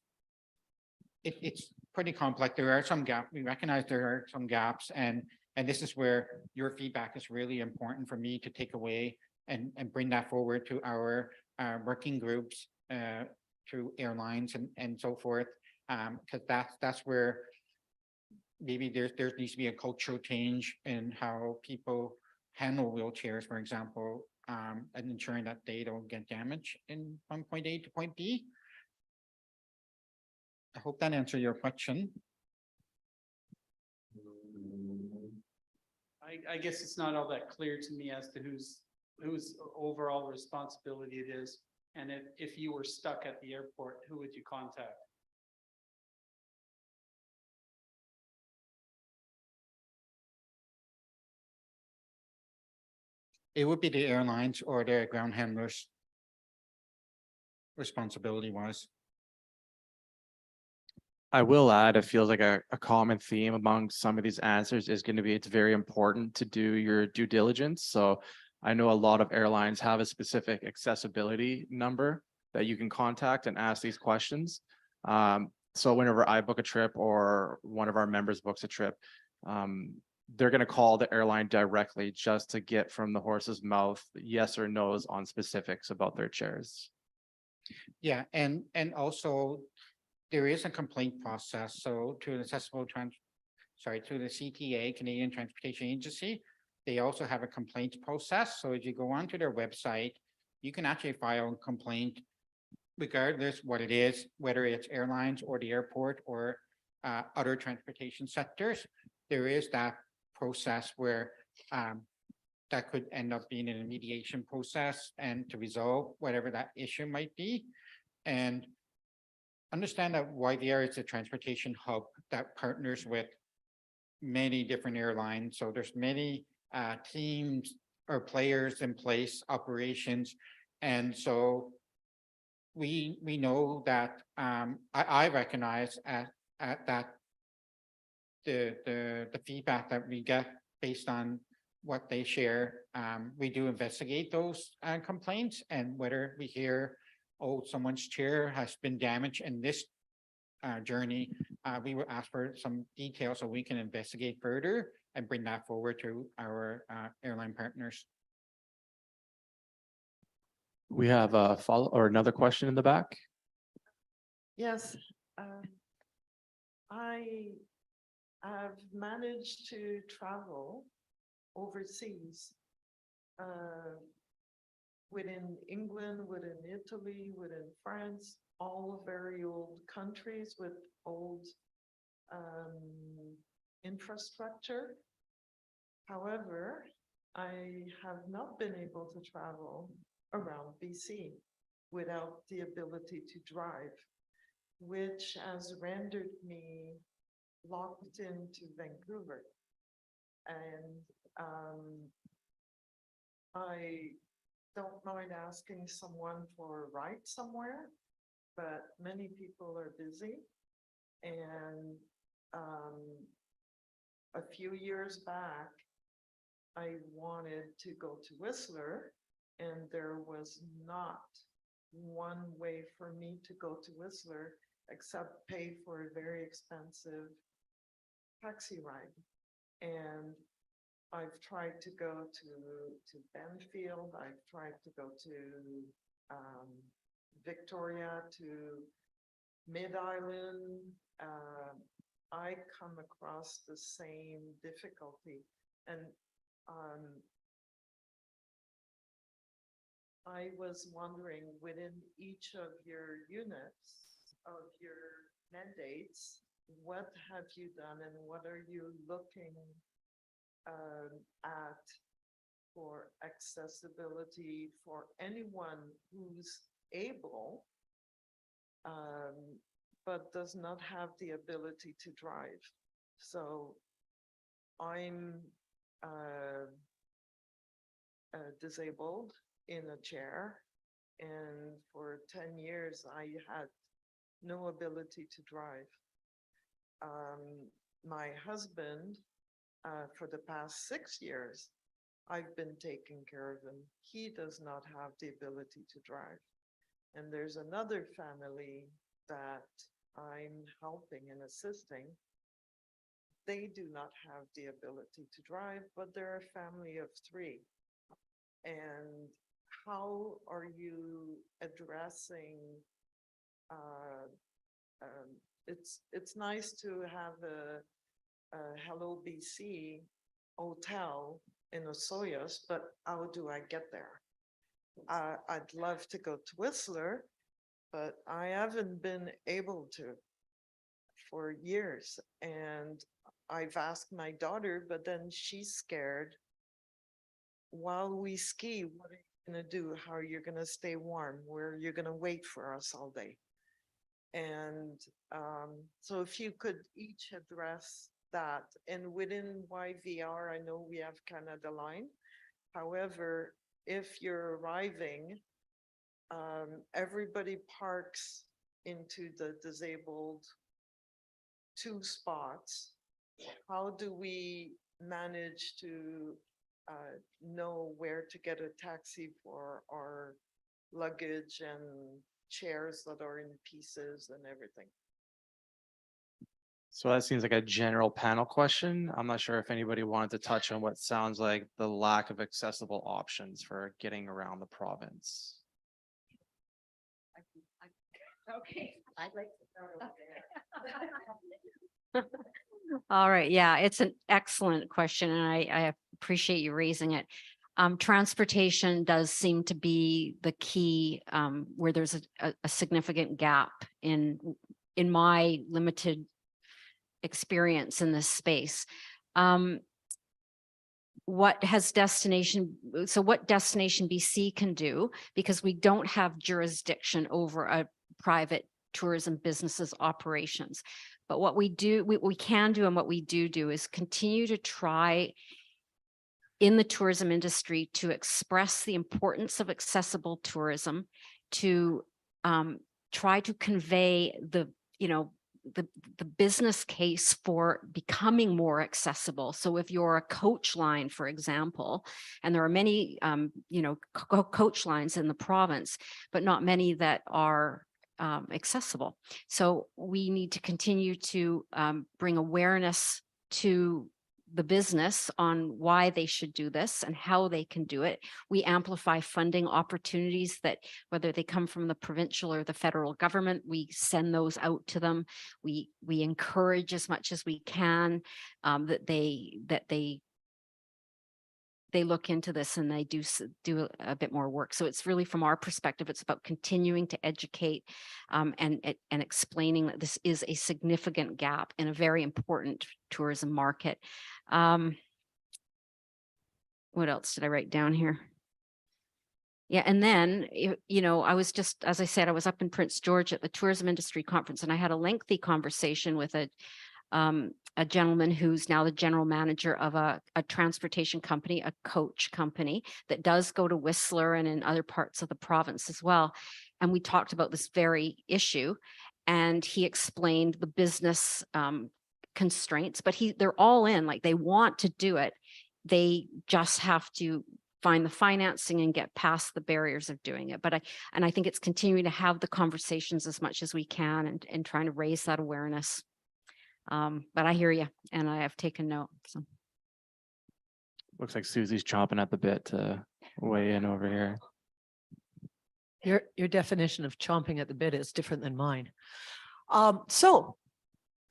[SPEAKER 4] it's pretty complex. There are some gaps. We recognize there are some gaps, and this is where your feedback is really important for me to take away and bring that forward to our working groups through airlines and so forth. Because that's where maybe there needs to be a cultural change in how people handle wheelchairs, for example, and ensuring that they don't get damaged from point A to point B. I hope that answered your question.
[SPEAKER 9] I guess it's not all that clear to me as to whose overall responsibility it is. And if you were stuck at the airport, who would you contact?
[SPEAKER 4] It would be the airlines or the ground handlers responsibility wise.
[SPEAKER 6] I will add, it feels like a common theme among some of these answers is going to be, it's very important to do your due diligence. So I know a lot of airlines have a specific accessibility number that you can contact and ask these questions. So whenever I book a trip or one of our members books a trip, they're going to call the airline directly just to get from the horse's mouth yes or no's on specifics about their chairs.
[SPEAKER 4] Yeah, and also there is a complaint process. So to the to the CTA, Canadian Transportation Agency, they also have a complaint process. So if you go onto their website, you can actually file a complaint regardless what it is, whether it's airlines or the airport or other transportation sectors. There is that process where that could end up being in a mediation process and to resolve whatever that issue might be. And understand that YVR is a transportation hub that partners with many different airlines. So there's many teams or players in place, operations. And so we know that I recognize that the feedback that we get based on what they share. We do investigate those complaints, and whether we hear, oh, someone's chair has been damaged in this journey, we will ask for some details so we can investigate further and bring that forward to our airline partners.
[SPEAKER 6] We have a follow or another question in the back.
[SPEAKER 10] Yes, I have managed to travel overseas, within England, within Italy, within France, all very old countries with old infrastructure. However, I have not been able to travel around BC without the ability to drive, which has rendered me locked into Vancouver. And I don't mind asking someone for a ride somewhere, but many people are busy. And a few years back, I wanted to go to Whistler, and there was not one way for me to go to Whistler except pay for a very expensive taxi ride. And I've tried to go to Benfield, I've tried to go to Victoria, to Mid-Island. I come across the same difficulty. And I was wondering, within each of your units of your mandates, what have you done and what are you looking at for accessibility for anyone who's able, but does not have the ability to drive? So I'm disabled in a chair, and for 10 years I had no ability to drive. My husband, for the past 6 years, I've been taking care of him. He does not have the ability to drive. And there's another family that I'm helping and assisting. They do not have the ability to drive, but they're a family of 3. And how are you addressing, it's nice to have a Hello BC hotel in Osoyoos, but how do I get there? I'd love to go to Whistler, but I haven't been able to for years. And I've asked my daughter, but then she's scared. While we ski, what are you gonna do? How are you gonna stay warm? Where are you gonna wait for us all day? And so if you could each address that. And within YVR, I know we have Canada Line. However, if you're arriving, everybody parks into the disabled 2 spots. How do we manage to know where to get a taxi for our luggage and chairs that are in pieces and everything?
[SPEAKER 6] So that seems like a general panel question. I'm not sure if anybody wanted to touch on what sounds like the lack of accessible options for getting around the province.
[SPEAKER 8] Okay, I'd like to start over there.
[SPEAKER 5] All right, yeah, it's an excellent question, and I appreciate you raising it. Transportation does seem to be the key, where there's a significant gap in my limited experience in this space. What Destination BC can do, because we don't have jurisdiction over a private tourism business's operations. But what we can do and what we do is continue to try in the tourism industry to express the importance of accessible tourism, to try to convey the the business case for becoming more accessible. So if you're a coach line, for example, and there are many, coach lines in the province, but not many that are accessible. So we need to continue to bring awareness to the business on why they should do this and how they can do it. We amplify funding opportunities that, whether they come from the provincial or the federal government, we send those out to them. We encourage as much as we can that they look into this and they do a bit more work. So it's really, from our perspective, it's about continuing to educate and explaining that this is a significant gap in a very important tourism market. What else did I write down here? Yeah, and then, I was just, as I said, I was up in Prince George at the tourism industry conference, and I had a lengthy conversation with a gentleman who's now the general manager of a transportation company, a coach company that does go to Whistler and in other parts of the province as well. And we talked about this very issue, and he explained the business constraints, but they're all in, like they want to do it. They just have to find the financing and get past the barriers of doing it. But I think it's continuing to have the conversations as much as we can and trying to raise that awareness. But I hear you, and I have taken note. So.
[SPEAKER 6] Looks like Susie's chomping at the bit to weigh in over here.
[SPEAKER 11] Your definition of chomping at the bit is different than mine. So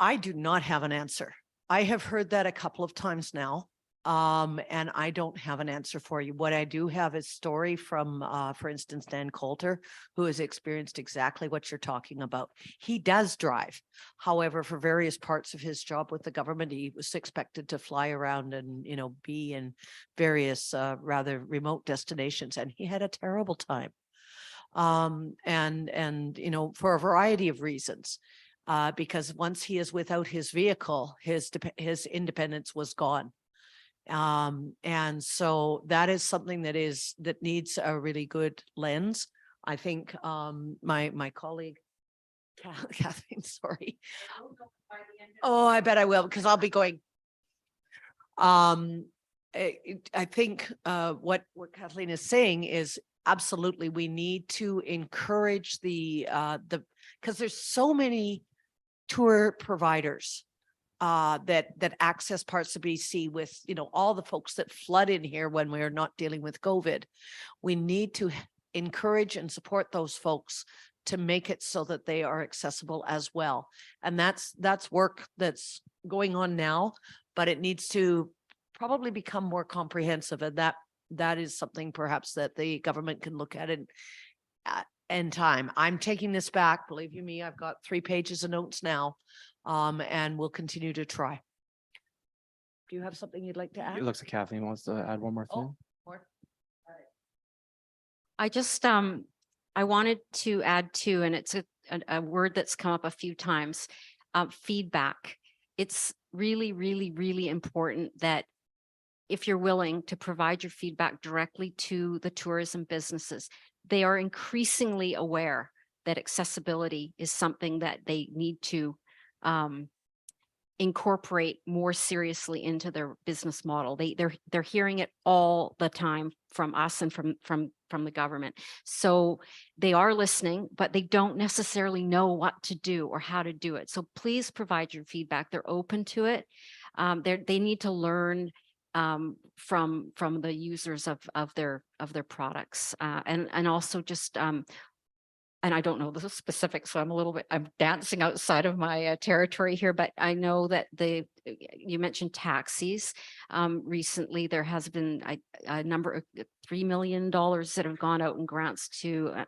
[SPEAKER 11] I do not have an answer. I have heard that a couple of times now. And I don't have an answer for you. What I do have is story from, for instance, Dan Coulter, who has experienced exactly what you're talking about. He does drive. However, for various parts of his job with the government, he was expected to fly around and, be in various rather remote destinations, and he had a terrible time. And for a variety of reasons. Because once he is without his vehicle, his independence was gone. And so that is something that needs a really good lens. I think my colleague Kathleen, sorry. Oh, I bet I will, because I'll be going. I think what Kathleen is saying is absolutely we need to encourage because there's so many tour providers that access parts of BC with, all the folks that flood in here when we're not dealing with COVID. We need to encourage and support those folks to make it so that they are accessible as well. And that's work that's going on now, but it needs to probably become more comprehensive. And that is something perhaps that the government can look at in time. I'm taking this back. Believe you me, I've got 3 pages of notes now. And we'll continue to try. Do you have something you'd like to add?
[SPEAKER 6] It looks like Kathleen wants to add one more thing.
[SPEAKER 11] More?
[SPEAKER 5] I just, I wanted to add too, and it's a word that's come up a few times, feedback. It's really, really, really important that if you're willing to provide your feedback directly to the tourism businesses, they are increasingly aware that accessibility is something that they need to incorporate more seriously into their business model. They're hearing it all the time from us and from the government. So they are listening, but they don't necessarily know what to do or how to do it. So please provide your feedback. They're open to it. They need to learn from the users of their products, and also just and I don't know the specifics, so I'm dancing outside of my territory here, but I know that you mentioned taxis. Recently, there has been a number of $3 million that have gone out in grants to,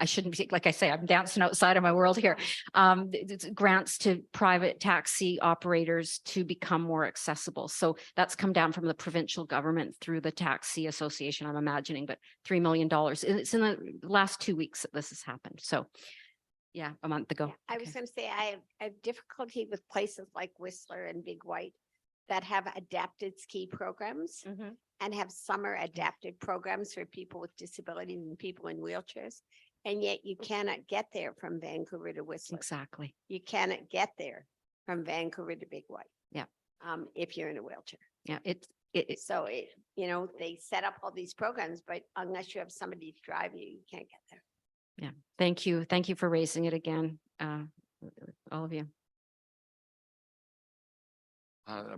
[SPEAKER 5] I shouldn't be, like I say, I'm dancing outside of my world here. It's grants to private taxi operators to become more accessible. So that's come down from the provincial government through the Taxi Association, I'm imagining, but $3 million. It's in the last 2 weeks that this has happened. So yeah, a month ago.
[SPEAKER 8] I was going to say, I have difficulty with places like Whistler and Big White that have adapted ski programs and have summer adapted programs for people with disabilities and people in wheelchairs. And yet you cannot get there from Vancouver to Whistler.
[SPEAKER 5] Exactly.
[SPEAKER 8] You cannot get there from Vancouver to Big White.
[SPEAKER 5] Yeah.
[SPEAKER 8] If you're in a wheelchair.
[SPEAKER 5] Yeah,
[SPEAKER 8] So they set up all these programs, but unless you have somebody to drive you, you can't get there.
[SPEAKER 5] yeah. Thank you. Thank you for raising it again, all of you.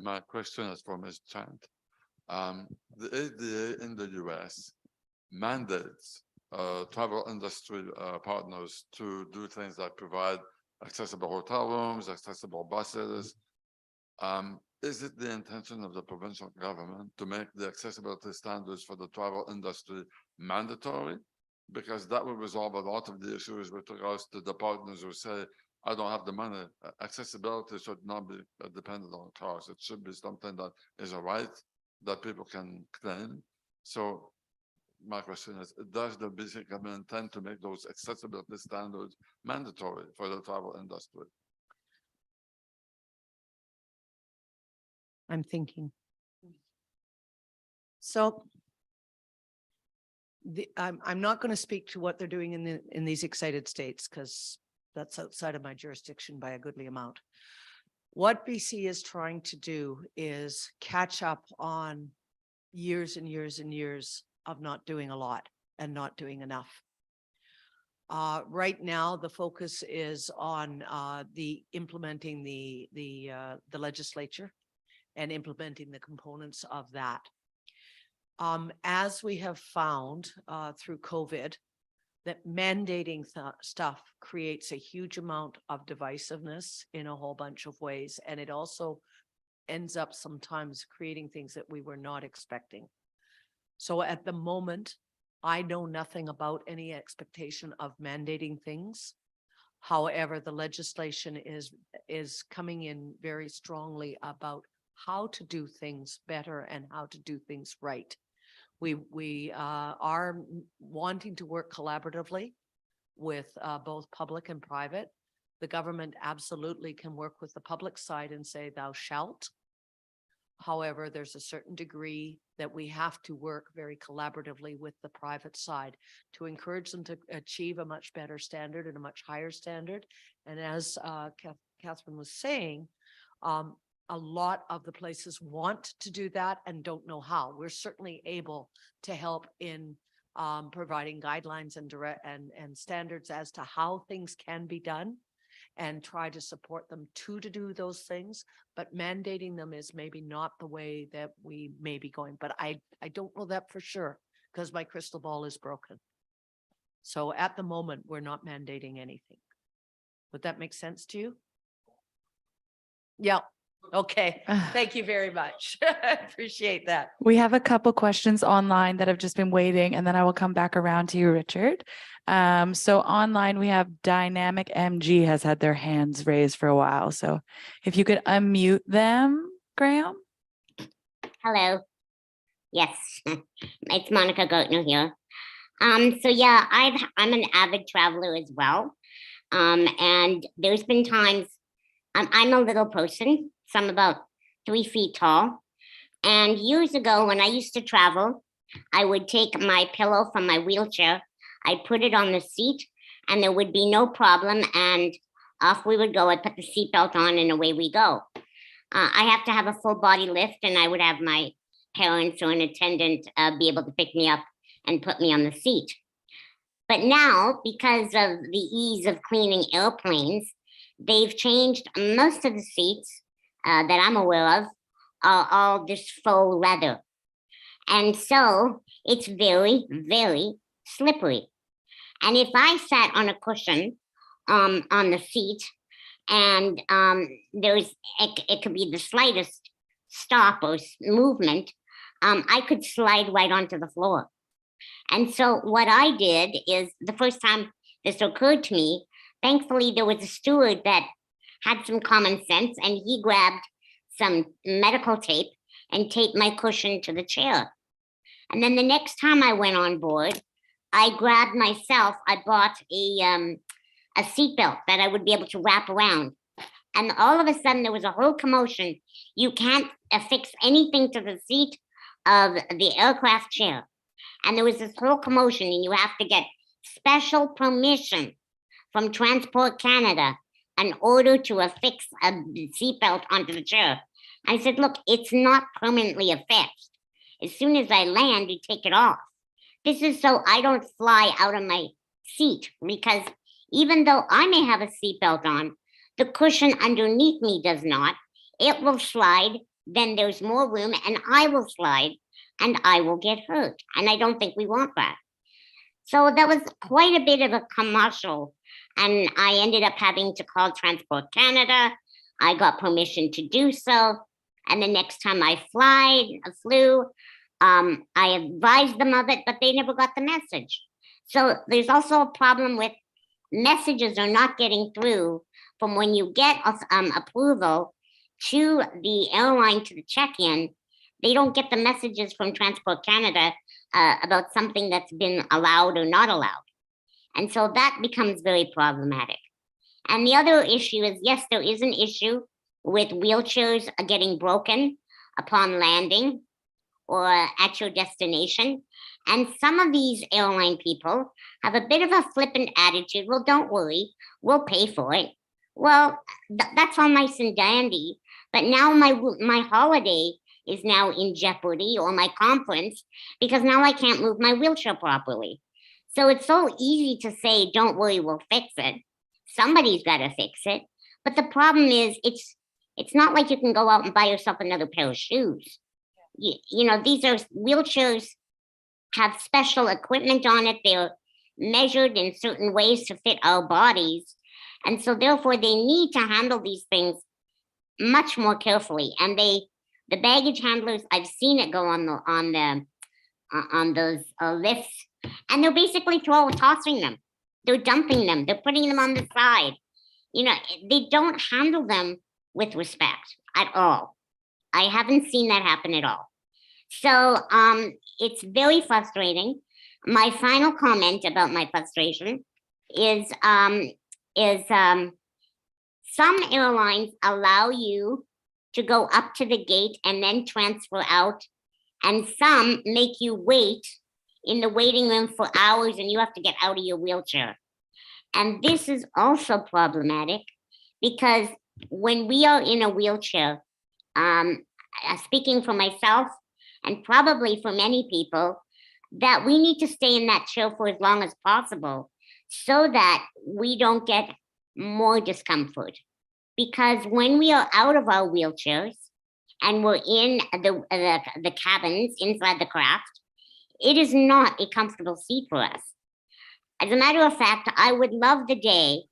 [SPEAKER 7] My question is for Ms. Chant. The ADA in the US mandates travel industry partners to do things like provide accessible hotel rooms, accessible buses. Is it the intention of the provincial government to make the accessibility standards for the travel industry mandatory? Because that would resolve a lot of the issues with regards to the partners who say, I don't have the money. Accessibility should not be dependent on cars. It should be something that is a right that people can claim. So my question is, does the BC government intend to make those accessibility standards mandatory for the travel industry?
[SPEAKER 11] I'm thinking. So I'm not going to speak to what they're doing in these excited states because that's outside of my jurisdiction by a goodly amount. What BC is trying to do is catch up on years and years and years of not doing a lot and not doing enough. Right now, the focus is on the implementing the legislature and implementing the components of that. As we have found through COVID, that mandating stuff creates a huge amount of divisiveness in a whole bunch of ways. And it also ends up sometimes creating things that we were not expecting. So at the moment, I know nothing about any expectation of mandating things. However, the legislation is coming in very strongly about how to do things better and how to do things right. We are wanting to work collaboratively with both public and private. The government absolutely can work with the public side and say thou shalt. However, there's a certain degree that we have to work very collaboratively with the private side to encourage them to achieve a much better standard and a much higher standard. And as Catherine was saying, a lot of the places want to do that and don't know how. We're certainly able to help in providing guidelines and standards as to how things can be done and try to support them to do those things. But mandating them is maybe not the way that we may be going. But I don't know that for sure because my crystal ball is broken. So at the moment, we're not mandating anything. Would that make sense to you? Yeah. Okay. Thank you very much. I appreciate that.
[SPEAKER 1] We have a couple questions online that have just been waiting, and then I will come back around to you, Richard. So online we have Dynamic MG has had their hands raised for a while. So if you could unmute them, Graham.
[SPEAKER 12] Hello. Yes, it's Monica Gotner here. So yeah, I'm an avid traveler as well. And there's been times I'm a little person, so I'm about 3 feet tall. And years ago when I used to travel, I would take my pillow from my wheelchair, I'd put it on the seat and there would be no problem. And off we would go. I'd put the seatbelt on and away we go. I have to have a full body lift and I would have my parents or an attendant be able to pick me up and put me on the seat. But now, because of the ease of cleaning airplanes, they've changed most of the seats that I'm aware of are all this faux leather. And so it's very, very slippery. And if I sat on a cushion on the seat and it could be the slightest stop or movement, I could slide right onto the floor. And so what I did is the first time this occurred to me, thankfully there was a steward that had some common sense and he grabbed some medical tape and taped my cushion to the chair. And then the next time I went on board, I grabbed myself, I bought a seatbelt that I would be able to wrap around. And all of a sudden there was a whole commotion. You can't affix anything to the seat of the aircraft chair. And there was this whole commotion and you have to get special permission from Transport Canada in order to affix a seatbelt onto the chair. I said, look, it's not permanently affixed. As soon as I land, you take it off. This is so I don't fly out of my seat, because even though I may have a seatbelt on, the cushion underneath me does not. It will slide, then there's more room, and I will slide, and I will get hurt. And I don't think we want that. So that was quite a bit of a commercial, and I ended up having to call Transport Canada. I got permission to do so, and the next time I flew, I advised them of it, but they never got the message. So there's also a problem with messages are not getting through from when you get approval to the airline to the check-in. They don't get the messages from Transport Canada about something that's been allowed or not allowed. And so that becomes very problematic. And the other issue is, yes, there is an issue with wheelchairs getting broken upon landing or at your destination. And some of these airline people have a bit of a flippant attitude. Well, don't worry, we'll pay for it. Well, that's all nice and dandy. But now my holiday is now in jeopardy, or my conference, because now I can't move my wheelchair properly. So it's so easy to say, don't worry, we'll fix it. Somebody's got to fix it. But the problem is, it's not like you can go out and buy yourself another pair of shoes. You know, these are wheelchairs, have special equipment on it. They're measured in certain ways to fit our bodies. And so therefore they need to handle these things much more carefully. And the baggage handlers, I've seen it go on those lifts, and they're basically tossing them. They're dumping them. They're putting them on the side. You know, they don't handle them with respect at all. I haven't seen that happen at all. So it's very frustrating. My final comment about my frustration is some airlines allow you to go up to the gate and then transfer out, and some make you wait in the waiting room for hours and you have to get out of your wheelchair. And this is also problematic, because when we are in a wheelchair, speaking for myself and probably for many people, that we need to stay in that chair for as long as possible so that we don't get more discomfort. Because when we are out of our wheelchairs and we're in the cabins inside the craft, it is not a comfortable seat for us. As a matter of fact, I would love the day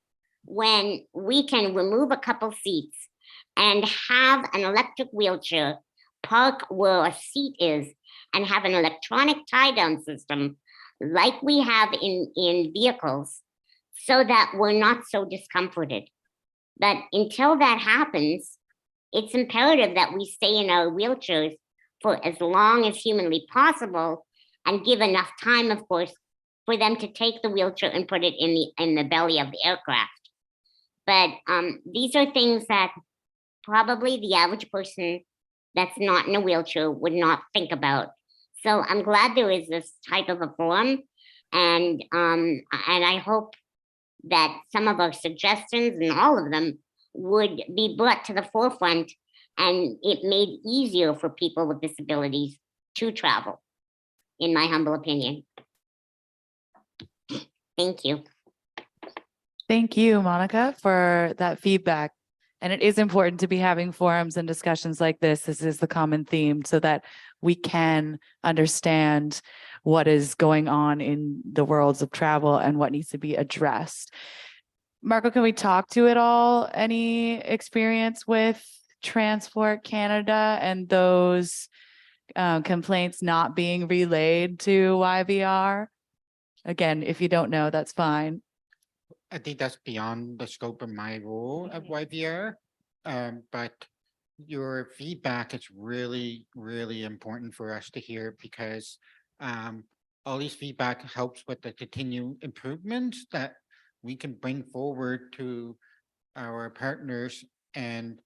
[SPEAKER 12] when we can remove a couple seats and have an electric wheelchair park where a seat is and have an electronic tie-down system like we have in vehicles, so that we're not so discomforted. But until that happens, it's imperative that we stay in our wheelchairs for as long as humanly possible, and give enough time, of course, for them to take the wheelchair and put it in the belly of the aircraft. But these are things that probably the average person that's not in a wheelchair would not think about. So I'm glad there is this type of a forum, and I hope that some of our suggestions, and all of them, would be brought to the forefront, and it made easier for people with disabilities to travel, in my humble opinion. Thank you.
[SPEAKER 1] Thank you, Monica, for that feedback. And it is important to be having forums and discussions like this. This is the common theme, so that we can understand what is going on in the worlds of travel and what needs to be addressed. Marco, can we talk to it all? Any experience with Transport Canada and those complaints not being relayed to YVR? Again, if you don't know, that's fine.
[SPEAKER 4] I think that's beyond the scope of my role at YVR. But your feedback is really, really important for us to hear, because all these feedback helps with the continued improvements that we can bring forward to our partners, and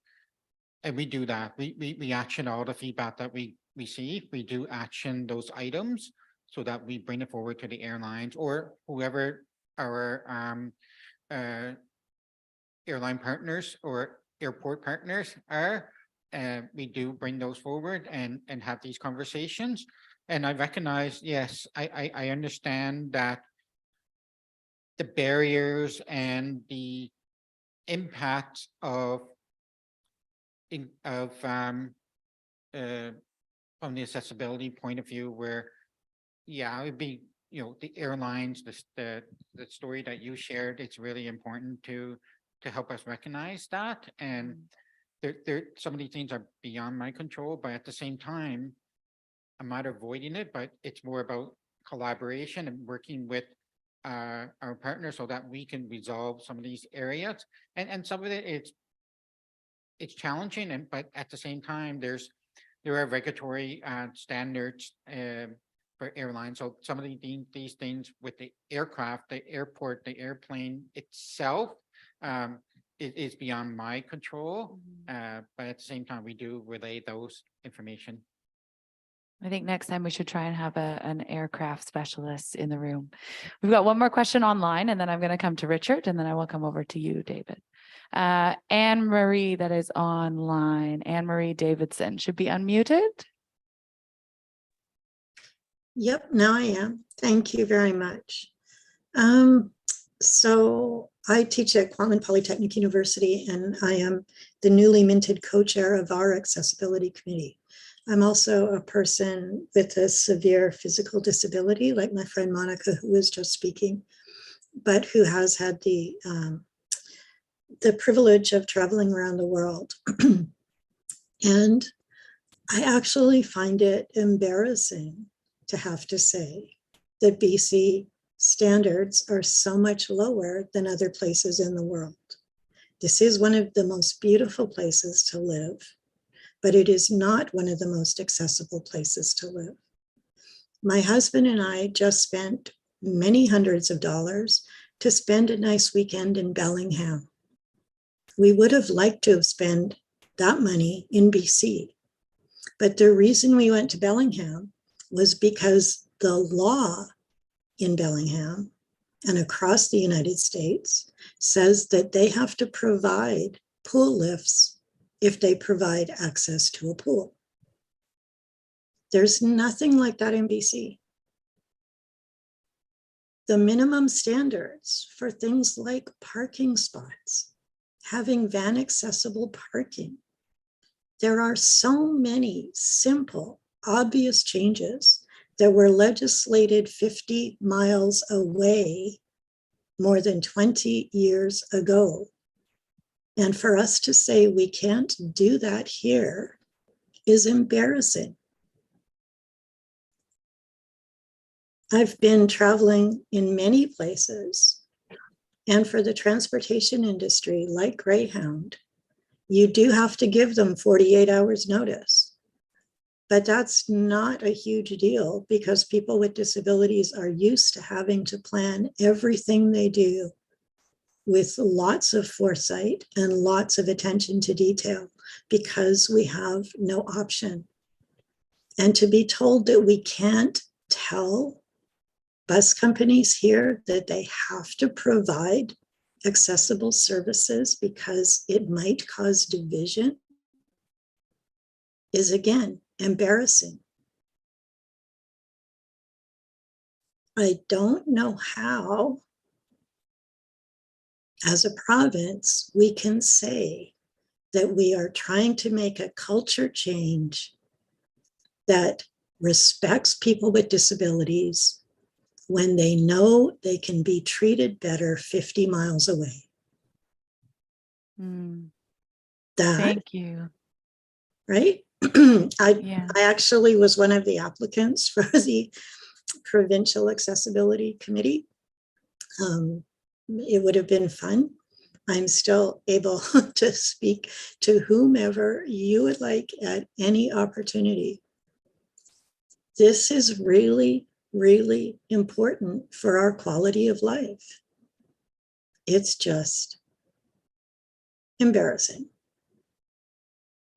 [SPEAKER 4] we do that. We action all the feedback that we receive. We do action those items so that we bring it forward to the airlines or whoever our airline partners or airport partners are. We do bring those forward and have these conversations. And I recognize, yes, I understand that the barriers and the impact of from the accessibility point of view, where yeah, it would be, the airlines, the story that you shared, it's really important to help us recognize that. And some of these things are beyond my control, but at the same time, I'm not avoiding it, but it's more about collaboration and working with our partners so that we can resolve some of these areas. And some of it's challenging, but at the same time, there are regulatory standards for airlines. So some of these things with the aircraft, the airport, the airplane itself, it is beyond my control. But at the same time, we do relay those information.
[SPEAKER 1] I think next time we should try and have an aircraft specialist in the room. We've got one more question online, and then I'm going to come to Richard, and then I will come over to you, David. Anne Marie, that is online. Anne Marie Davidson should be unmuted.
[SPEAKER 13] Yep, now I am. Thank you very much. So I teach at Kwantlen Polytechnic University, and I am the newly minted co-chair of our accessibility committee. I'm also a person with a severe physical disability, like my friend Monica, who was just speaking, but who has had the privilege of traveling around the world. And I actually find it embarrassing to have to say that BC standards are so much lower than other places in the world. This is one of the most beautiful places to live, but it is not one of the most accessible places to live. My husband and I just spent many hundreds of dollars to spend a nice weekend in Bellingham. We would have liked to have spent that money in BC, but the reason we went to Bellingham was because the law in Bellingham and across the United States says that they have to provide pool lifts if they provide access to a pool. There's nothing like that in BC. The minimum standards for things like parking spots, having van accessible parking. There are so many simple, obvious changes that were legislated 50 miles away more than 20 years ago. And for us to say we can't do that here is embarrassing. I've been traveling in many places, and for the transportation industry, like Greyhound, you do have to give them 48 hours notice. But that's not a huge deal because people with disabilities are used to having to plan everything they do with lots of foresight and lots of attention to detail because we have no option. And to be told that we can't tell bus companies here that they have to provide accessible services because it might cause division is, again, embarrassing. I don't know how, as a province, we can say that we are trying to make a culture change that respects people with disabilities when they know they can be treated better 50 miles away.
[SPEAKER 1] Thank you.
[SPEAKER 13] Right? I actually was one of the applicants for the Provincial Accessibility Committee. It would have been fun. I'm still able to speak to whomever you would like at any opportunity. This is really, really important for our quality of life. It's just embarrassing.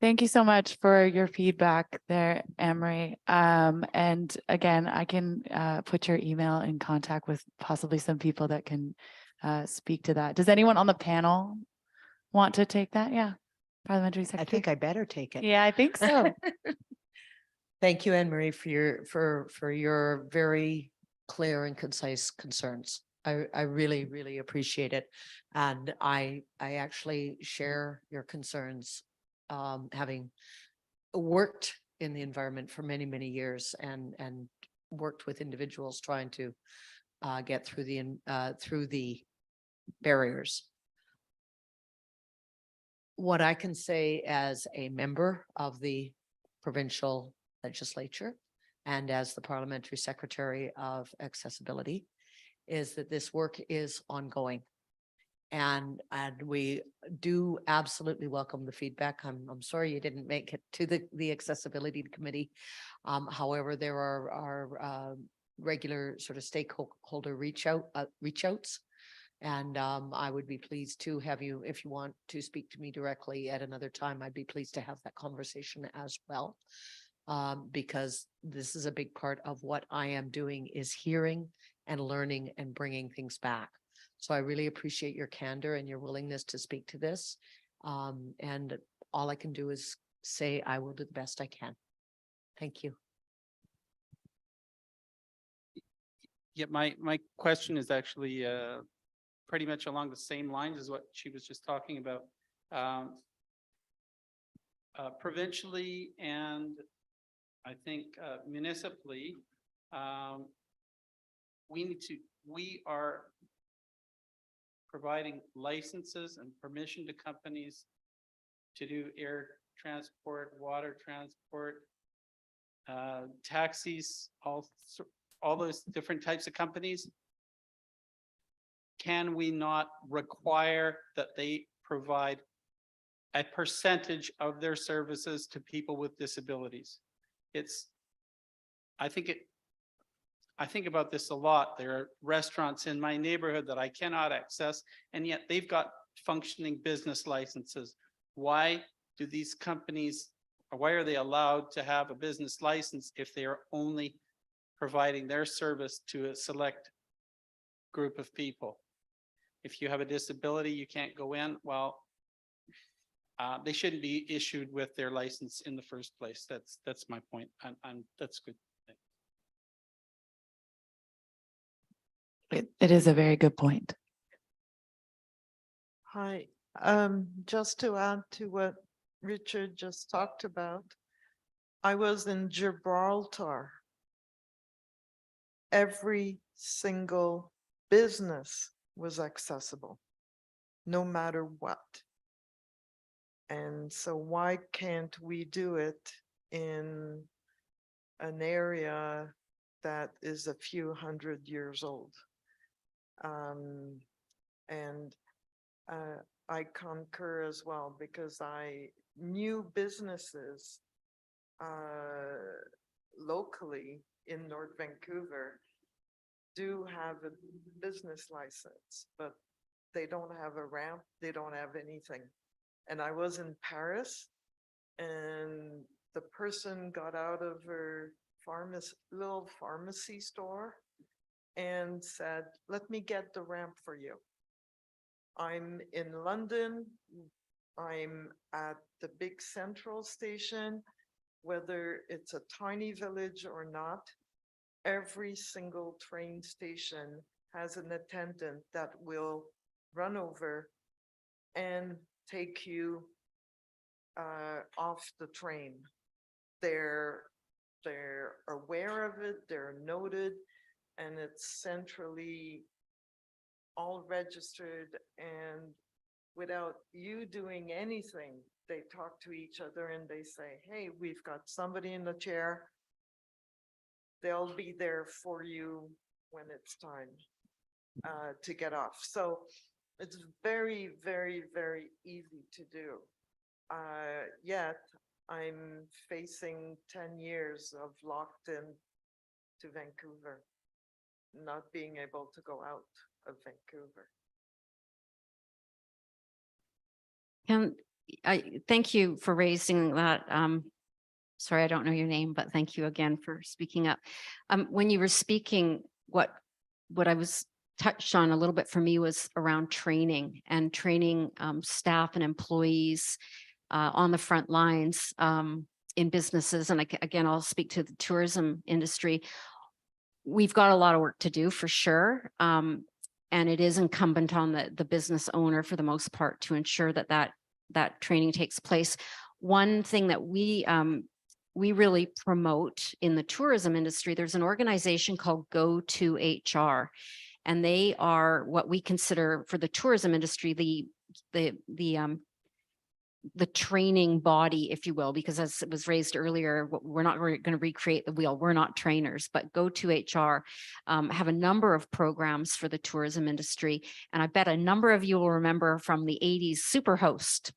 [SPEAKER 1] Thank you so much for your feedback there, Emery. And again, I can put your email in contact with possibly some people that can speak to that. Does anyone on the panel want to take that? Yeah. Parliamentary
[SPEAKER 11] I
[SPEAKER 1] Secretary.
[SPEAKER 11] think I better take it.
[SPEAKER 1] Yeah, I think so.
[SPEAKER 11] Thank you, Anne Marie, for your very clear and concise concerns. I really, really appreciate it. And I actually share your concerns, having worked in the environment for many, many years and worked with individuals trying to get through the barriers. What I can say as a member of the provincial legislature and as the parliamentary secretary of accessibility is that this work is ongoing. And we do absolutely welcome the feedback. I'm sorry you didn't make it to the accessibility committee. However, there are regular sort of stakeholder reach outs. And I would be pleased to have you, if you want to speak to me directly at another time, I'd be pleased to have that conversation as well. Because this is a big part of what I am doing is hearing and learning and bringing things back. So I really appreciate your candor and your willingness to speak to this. And all I can do is say I will do the best I can. Thank you.
[SPEAKER 9] Yeah, my question is actually pretty much along the same lines as what she was just talking about. Provincially and I think municipally, we are providing licenses and permission to companies to do air transport, water transport, taxis, all those different types of companies. Can we not require that they provide a percentage of their services to people with disabilities? I think about this a lot. There are restaurants in my neighborhood that I cannot access, and yet they've got functioning business licenses. Why do these companies, or why are they allowed to have a business license if they are only providing their service to a select group of people? If you have a disability, you can't go in. Well, they shouldn't be issued with their license in the first place. That's my point, and that's good.
[SPEAKER 1] It is a very good point.
[SPEAKER 10] Hi, just to add to what Richard just talked about, I was in Gibraltar. Every single business was accessible, no matter what. And so why can't we do it in an area that is a few hundred years old? And I concur as well, because new businesses locally in North Vancouver do have a business license, but they don't have a ramp, they don't have anything. And I was in Paris, and the person got out of her little pharmacy store and said, "Let me get the ramp for you. I'm in London, I'm at the big central station, whether it's a tiny village or not, every single train station has an attendant that will run over and take you off the train. They're aware of it, they're noted, and it's centrally all registered, and without you doing anything, they talk to each other and they say, hey, we've got somebody in the chair. They'll be there for you when it's time to get off. So it's very, very, very easy to do. Yet I'm facing 10 years of locked in to Vancouver, not being able to go out of Vancouver.
[SPEAKER 5] I thank you for raising that. Sorry, I don't know your name, but thank you again for speaking up. When you were speaking, what I was touched on a little bit for me was around training and training staff and employees on the front lines in businesses. And again, I'll speak to the tourism industry. We've got a lot of work to do for sure. And it is incumbent on the business owner for the most part to ensure that training takes place. One thing that we really promote in the tourism industry, there's an organization called Go to HR, and they are what we consider for the tourism industry, the training body, if you will, because as it was raised earlier, we're not going to recreate the wheel. We're not trainers, but Go to HR have a number of programs for the tourism industry. And I bet a number of you will remember from the 80s Superhost.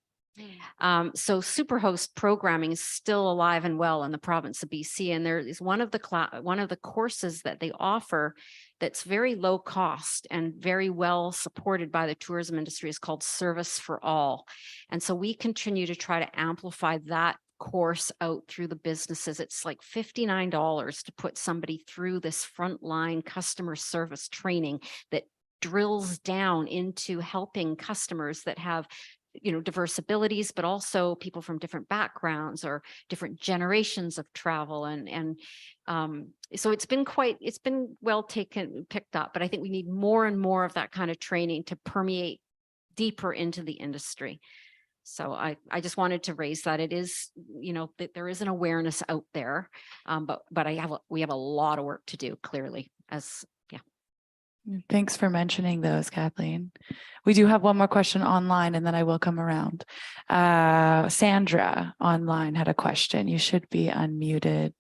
[SPEAKER 5] So Superhost programming is still alive and well in the province of BC, and there is one of the courses that they offer that's very low cost and very well supported by the tourism industry is called Service for All. And so we continue to try to amplify that course out through the businesses. It's like $59 to put somebody through this frontline customer service training that drills down into helping customers that have diverse abilities, but also people from different backgrounds or different generations of travel. And so it's been well picked up, but I think we need more and more of that kind of training to permeate deeper into the industry. So I just wanted to raise that. It is, that there is an awareness out there, but we have a lot of work to do, clearly,
[SPEAKER 1] Thanks for mentioning those, Kathleen. We do have one more question online, and then I will come around. Sandra online had a question. You should be unmuted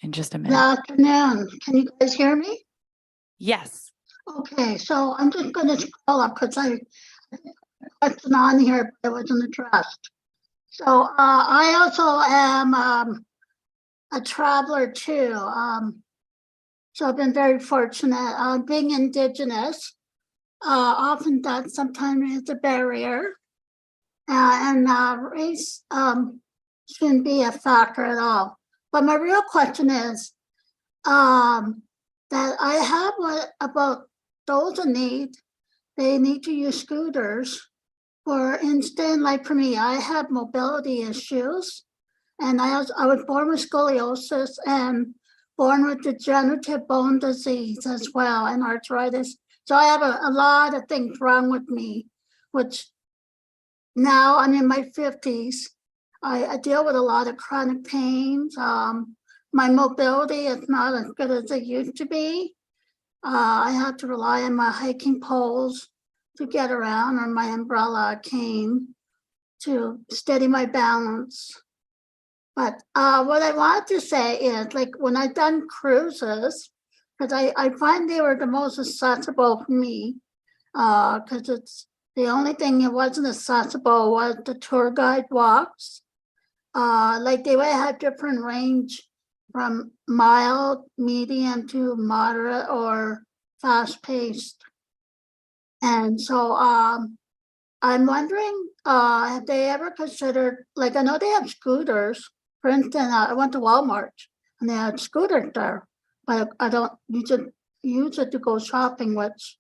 [SPEAKER 1] in just a minute.
[SPEAKER 14] Good afternoon. Can you guys hear me?
[SPEAKER 1] Yes.
[SPEAKER 14] Okay, so I'm just going to scroll up because I question on here, but it wasn't addressed. So I also am a traveler too. So I've been very fortunate. Being Indigenous, often that sometimes is a barrier, and race shouldn't be a factor at all. But my real question is that I have about those in need. They need to use scooters. For instance, like for me, I have mobility issues, and I was born with scoliosis and born with degenerative bone disease as well, and arthritis. So I have a lot of things wrong with me, which now I'm in my 50s. I deal with a lot of chronic pains. My mobility is not as good as it used to be. I have to rely on my hiking poles to get around, or my umbrella cane to steady my balance. But what I wanted to say is, like, when I've done cruises, because I find they were the most accessible for me, because it's the only thing that wasn't accessible was the tour guide walks. Like they would have different range from mild, medium to moderate or fast paced. And so I'm wondering, have they ever considered, like, I know they have scooters. For instance, I went to Walmart and they had scooters there, but I don't use it to go shopping, which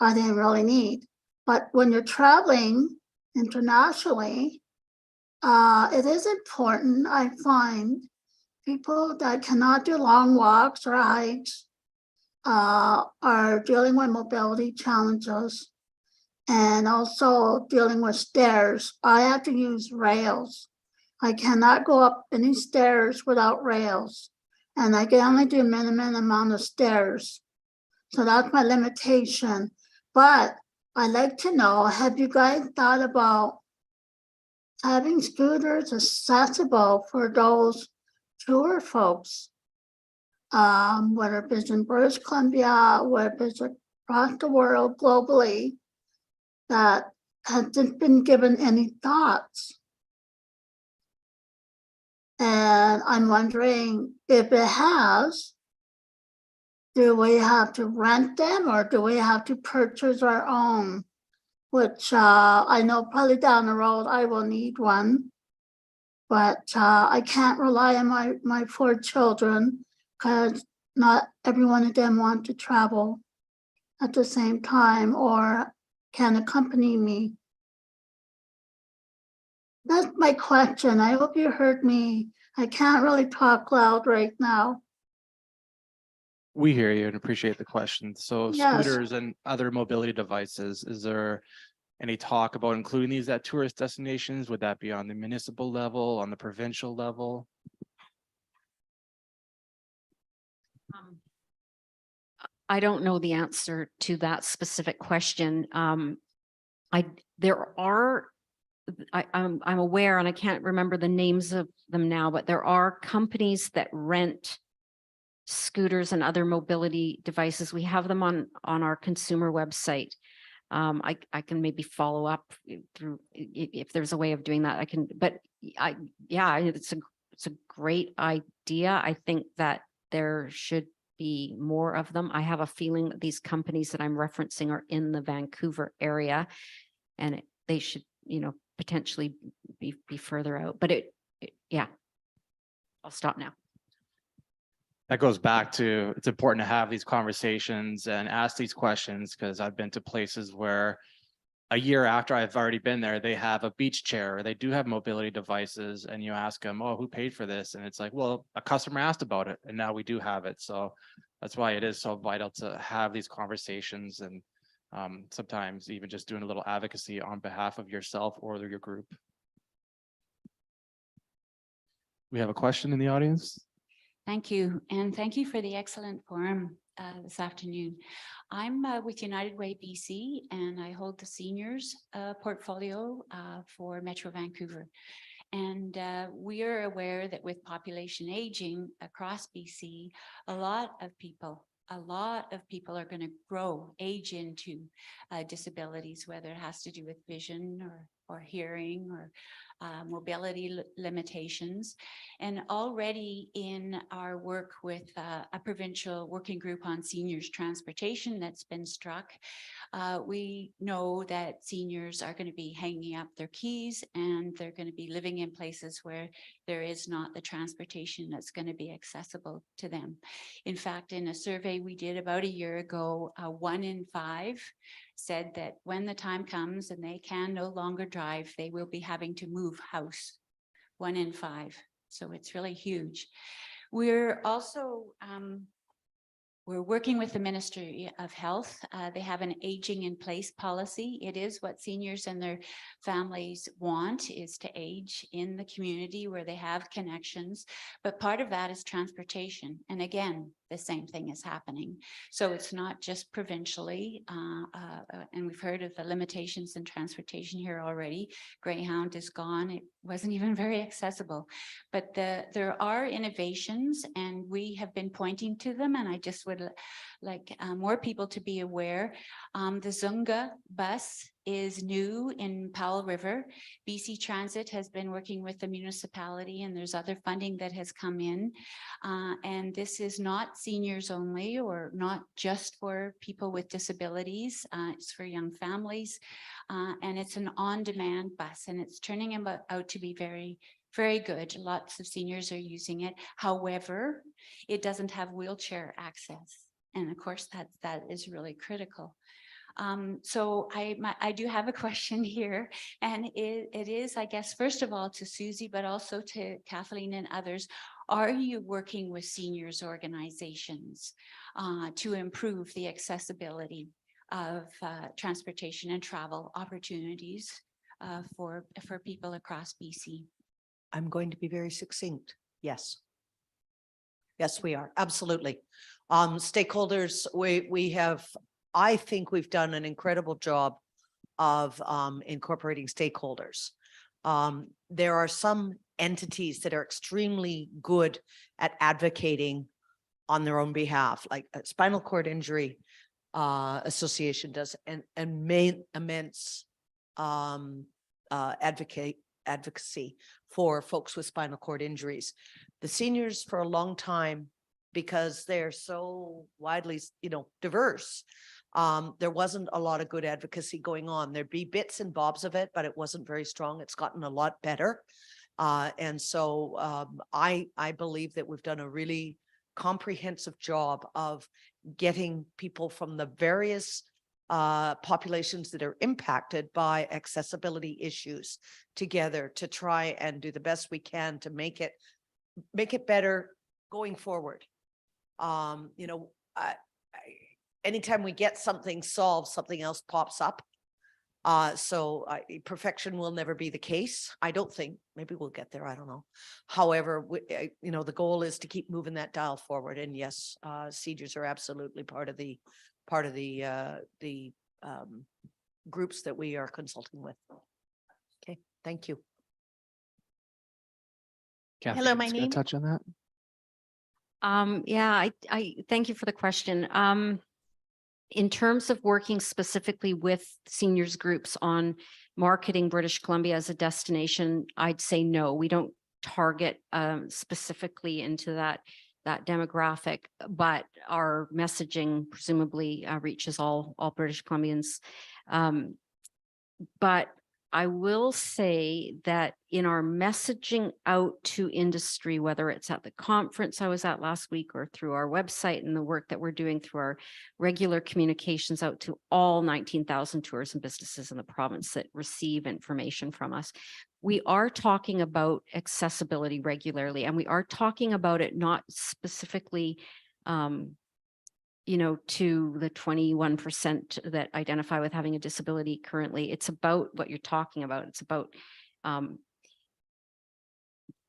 [SPEAKER 14] I didn't really need. But when you're traveling internationally, it is important, I find, people that cannot do long walks or hikes are dealing with mobility challenges and also dealing with stairs. I have to use rails. I cannot go up any stairs without rails, and I can only do a minimum amount of stairs. So that's my limitation. But I'd like to know, have you guys thought about having scooters accessible for those tour folks, whether it's in British Columbia, whether it's across the world globally, that hasn't been given any thoughts? And I'm wondering if it has, do we have to rent them or do we have to purchase our own? which I know probably down the road I will need one. But I can't rely on my 4 children because not every one of them want to travel at the same time or can accompany me. That's my question. I hope you heard me. I can't really talk loud right now.
[SPEAKER 6] We hear you and appreciate the question. So
[SPEAKER 14] Yes.
[SPEAKER 6] scooters and other mobility devices, is there any talk about including these at tourist destinations? Would that be on the municipal level, on the provincial level?
[SPEAKER 5] I don't know the answer to that specific question. I'm aware, and I can't remember the names of them now, but there are companies that rent scooters and other mobility devices. We have them on our consumer website. I can maybe follow up through if there's a way of doing that. Yeah, it's a great idea. I think that there should be more of them. I have a feeling that these companies that I'm referencing are in the Vancouver area, and they should, potentially be further out. But yeah, I'll stop now.
[SPEAKER 6] That goes back to, it's important to have these conversations and ask these questions, because I've been to places where a year after I've already been there, they have a beach chair, or they do have mobility devices, and you ask them, oh, who paid for this? And it's like, well, a customer asked about it and now we do have it. So that's why it is so vital to have these conversations, and sometimes even just doing a little advocacy on behalf of yourself or your group. We have a question in the audience.
[SPEAKER 15] Thank you. And thank you for the excellent forum this afternoon. I'm with United Way BC, and I hold the seniors portfolio for Metro Vancouver. And we are aware that with population aging across BC, a lot of people are going to age into disabilities, whether it has to do with vision or hearing or mobility limitations. And already in our work with a provincial working group on seniors transportation that's been struck, we know that seniors are going to be hanging up their keys, and they're going to be living in places where there is not the transportation that's going to be accessible to them. In fact, in a survey we did about a year ago, 1 in 5 said that when the time comes and they can no longer drive, they will be having to move house. 1 in 5. So it's really huge. We're also we're working with the Ministry of Health. They have an aging in place policy. It is what seniors and their families want, is to age in the community where they have connections. But part of that is transportation. And again, the same thing is happening. So it's not just provincially, and we've heard of the limitations in transportation here already. Greyhound is gone. It wasn't even very accessible. But there are innovations, and we have been pointing to them, and I just would like more people to be aware. The Zunga bus is new in Powell River. BC Transit has been working with the municipality, and there's other funding that has come in. And this is not seniors only, or not just for people with disabilities. It's for young families, and it's an on-demand bus, and it's turning out to be very, very good. Lots of seniors are using it. However, it doesn't have wheelchair access. And of course, that is really critical. So I do have a question here, and it is, I guess, first of all to Susie, but also to Kathleen and others. Are you working with seniors organizations to improve the accessibility of transportation and travel opportunities for people across BC?
[SPEAKER 11] I'm going to be very succinct. Yes. Yes, we are. Absolutely. Stakeholders, we have, I think we've done an incredible job of incorporating stakeholders. There are some entities that are extremely good at advocating on their own behalf, like Spinal Cord Injury Association does an immense advocacy for folks with spinal cord injuries. The seniors, for a long time, because they're so widely, diverse, There wasn't a lot of good advocacy going on. There'd be bits and bobs of it, but it wasn't very strong. It's gotten a lot better. And so I believe that we've done a really comprehensive job of getting people from the various populations that are impacted by accessibility issues together to try and do the best we can to make it better going forward. You know, anytime we get something solved, something else pops up. So perfection will never be the case. I don't think. Maybe we'll get there. I don't know. However, you know, the goal is to keep moving that dial forward. And yes, seniors are absolutely part of the groups that we are consulting with. Okay, thank you.
[SPEAKER 1] Hello, my name.
[SPEAKER 6] Touch on that.
[SPEAKER 5] Yeah, I thank you for the question. In terms of working specifically with seniors groups on marketing British Columbia as a destination, I'd say no, we don't target specifically into that demographic, but our messaging presumably reaches all British Columbians. But I will say that in our messaging out to industry, whether it's at the conference I was at last week or through our website and the work that we're doing through our regular communications out to all 19,000 tours and businesses in the province that receive information from us, we are talking about accessibility regularly, and we are talking about it not specifically you know, to the 21% that identify with having a disability currently. It's about what you're talking about. It's about, you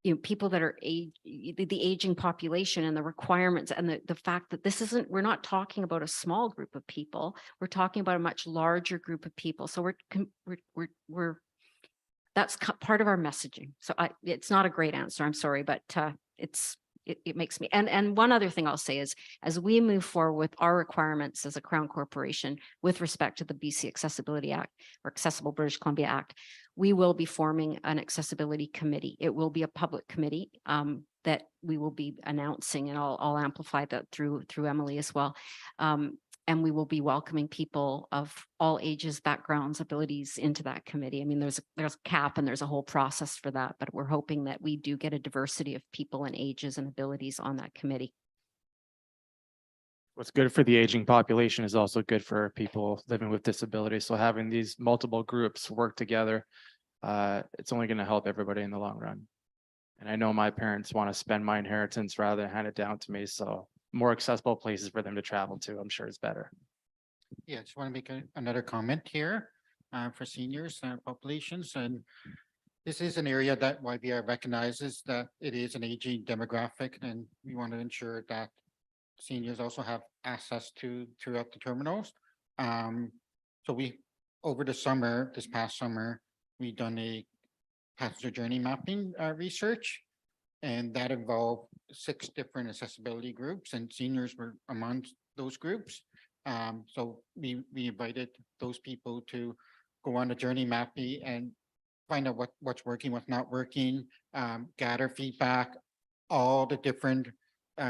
[SPEAKER 5] know, people that are the aging population and the requirements and the fact that this isn't, we're not talking about a small group of people. We're talking about a much larger group of people. So we're that's part of our messaging. So it's not a great answer. I'm sorry, but it makes me, and one other thing I'll say is, as we move forward with our requirements as a Crown Corporation with respect to the BC Accessibility Act or Accessible British Columbia Act, we will be forming an accessibility committee. It will be a public committee that we will be announcing, and I'll amplify that through Emily as well. And we will be welcoming people of all ages, backgrounds, abilities into that committee. I mean, there's a cap and there's a whole process for that, but we're hoping that we do get a diversity of people and ages and abilities on that committee.
[SPEAKER 6] What's good for the aging population is also good for people living with disabilities. So having these multiple groups work together, it's only going to help everybody in the long run. And I know my parents want to spend my inheritance rather than hand it down to me. So more accessible places for them to travel to, I'm sure is better.
[SPEAKER 4] Yeah, I just want to make another comment here for seniors populations. And this is an area that YVR recognizes that it is an aging demographic, and we want to ensure that seniors also have access to throughout the terminals. So we, over the summer, this past summer, we done a passenger journey mapping research, and that involved 6 different accessibility groups, and seniors were amongst those groups. So we invited those people to go on a journey mapping and find out what's working, what's not working, gather feedback, all the different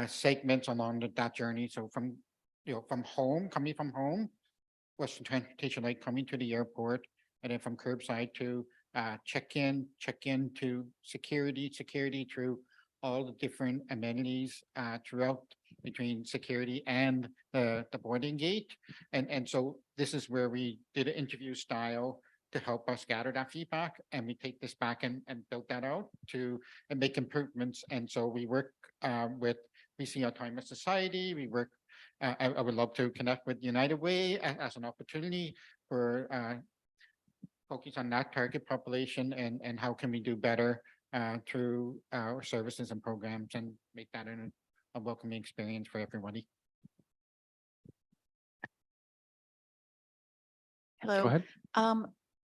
[SPEAKER 4] segments along that journey. So from, you know, from home, coming from home, Western transportation, like coming to the airport, and then from curbside to check-in to security through all the different amenities throughout between security and the boarding gate. And so this is where we did an interview style to help us gather that feedback, and we take this back and build that out and make improvements. And so we work with BC Autonomous Society. We work, I would love to connect with United Way as an opportunity for focus on that target population and how can we do better through our services and programs and make that a welcoming experience for everybody.
[SPEAKER 16] Hello.
[SPEAKER 6] Go ahead.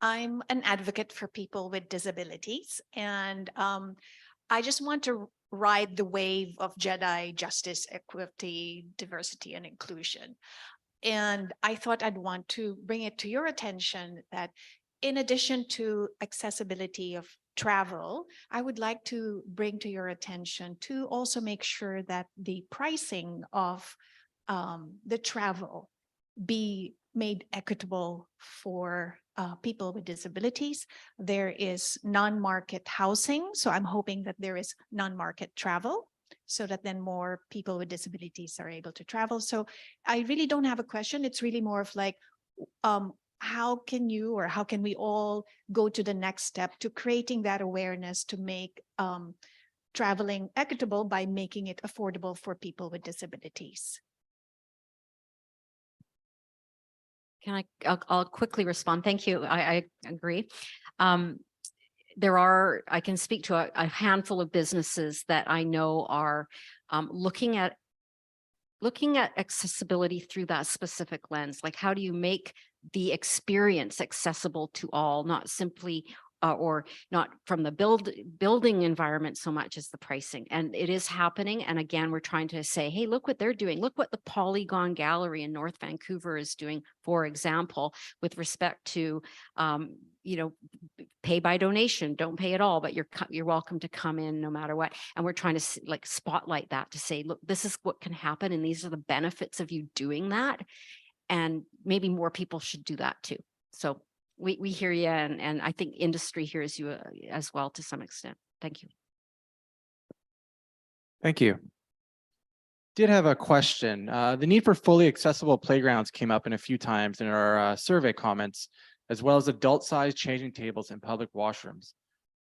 [SPEAKER 16] I'm an advocate for people with disabilities, and I just want to ride the wave of Jedi justice, equity, diversity, and inclusion. And I thought I'd want to bring it to your attention that in addition to accessibility of travel, I would like to bring to your attention to also make sure that the pricing of the travel be made equitable for people with disabilities. There is non-market housing, so I'm hoping that there is non-market travel, so that then more people with disabilities are able to travel. So I really don't have a question. It's really more of like, how can you, or how can we all go to the next step to creating that awareness to make traveling equitable by making it affordable for people with disabilities?
[SPEAKER 5] I'll quickly respond. Thank you. I agree. I can speak to a handful of businesses that I know are looking at accessibility through that specific lens. Like, how do you make the experience accessible to all, not simply or not from the building environment so much as the pricing. And it is happening. And again, we're trying to say, hey, look what they're doing. Look what the Polygon Gallery in North Vancouver is doing, for example, with respect to, pay by donation, don't pay at all, but you're welcome to come in no matter what. And we're trying to like spotlight that to say, look, this is what can happen. And these are the benefits of you doing that. And maybe more people should do that too. So we hear you, and I think industry hears you as well to some extent. Thank you.
[SPEAKER 6] Thank you. Did have a question. The need for fully accessible playgrounds came up in a few times in our survey comments, as well as adult-sized changing tables and public washrooms.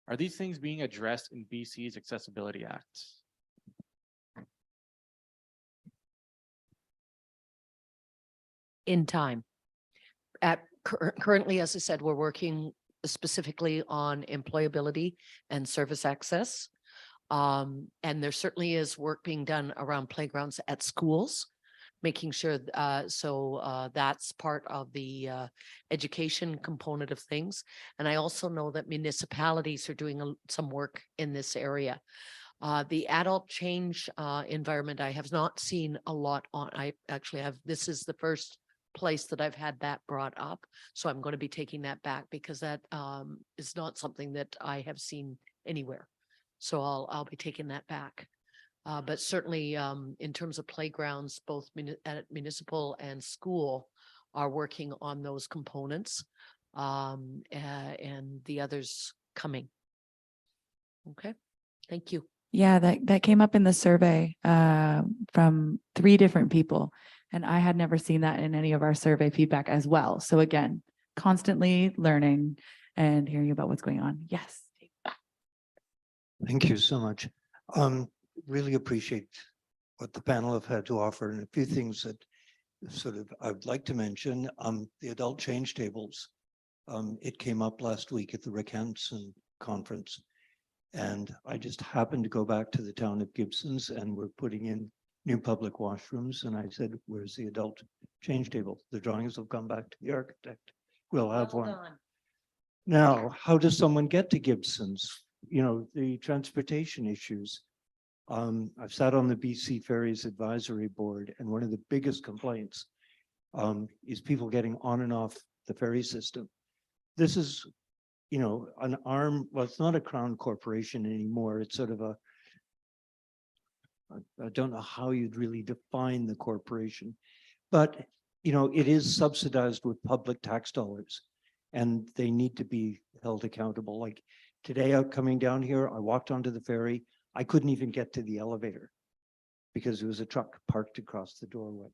[SPEAKER 6] Are these things being addressed in BC's Accessibility Act?
[SPEAKER 11] In time. Currently, as I said, we're working specifically on employability and service access. And there certainly is work being done around playgrounds at schools, making sure, that's part of the education component of things. And I also know that municipalities are doing some work in this area. The adult change environment, I have not seen a lot on. I actually have, this is the first place that I've had that brought up. So I'm going to be taking that back because that is not something that I have seen anywhere. So I'll be taking that back. But certainly in terms of playgrounds, both at municipal and school are working on those components and the others coming. Okay, thank you.
[SPEAKER 1] Yeah, that came up in the survey from 3 different people. And I had never seen that in any of our survey feedback as well. So again, constantly learning and hearing about what's going on. Yes.
[SPEAKER 17] Thank you so much. Really appreciate what the panel have had to offer, and a few things that sort of I would like to mention. The adult change tables. It came up last week at the Rick Hansen conference. And I just happened to go back to the town of Gibson's, and we're putting in new public washrooms. And I said, where's the adult change table? The drawings will come back to the architect. We'll have one. Now, how does someone get to Gibson's? The transportation issues. I've sat on the BC Ferries Advisory Board, and one of the biggest complaints is people getting on and off the ferry system. This is an arm, well, it's not a crown corporation anymore. It's sort of I don't know how you'd really define the corporation, but, it is subsidized with public tax dollars, and they need to be held accountable. Like today out coming down here, I walked onto the ferry. I couldn't even get to the elevator because there was a truck parked across the doorway.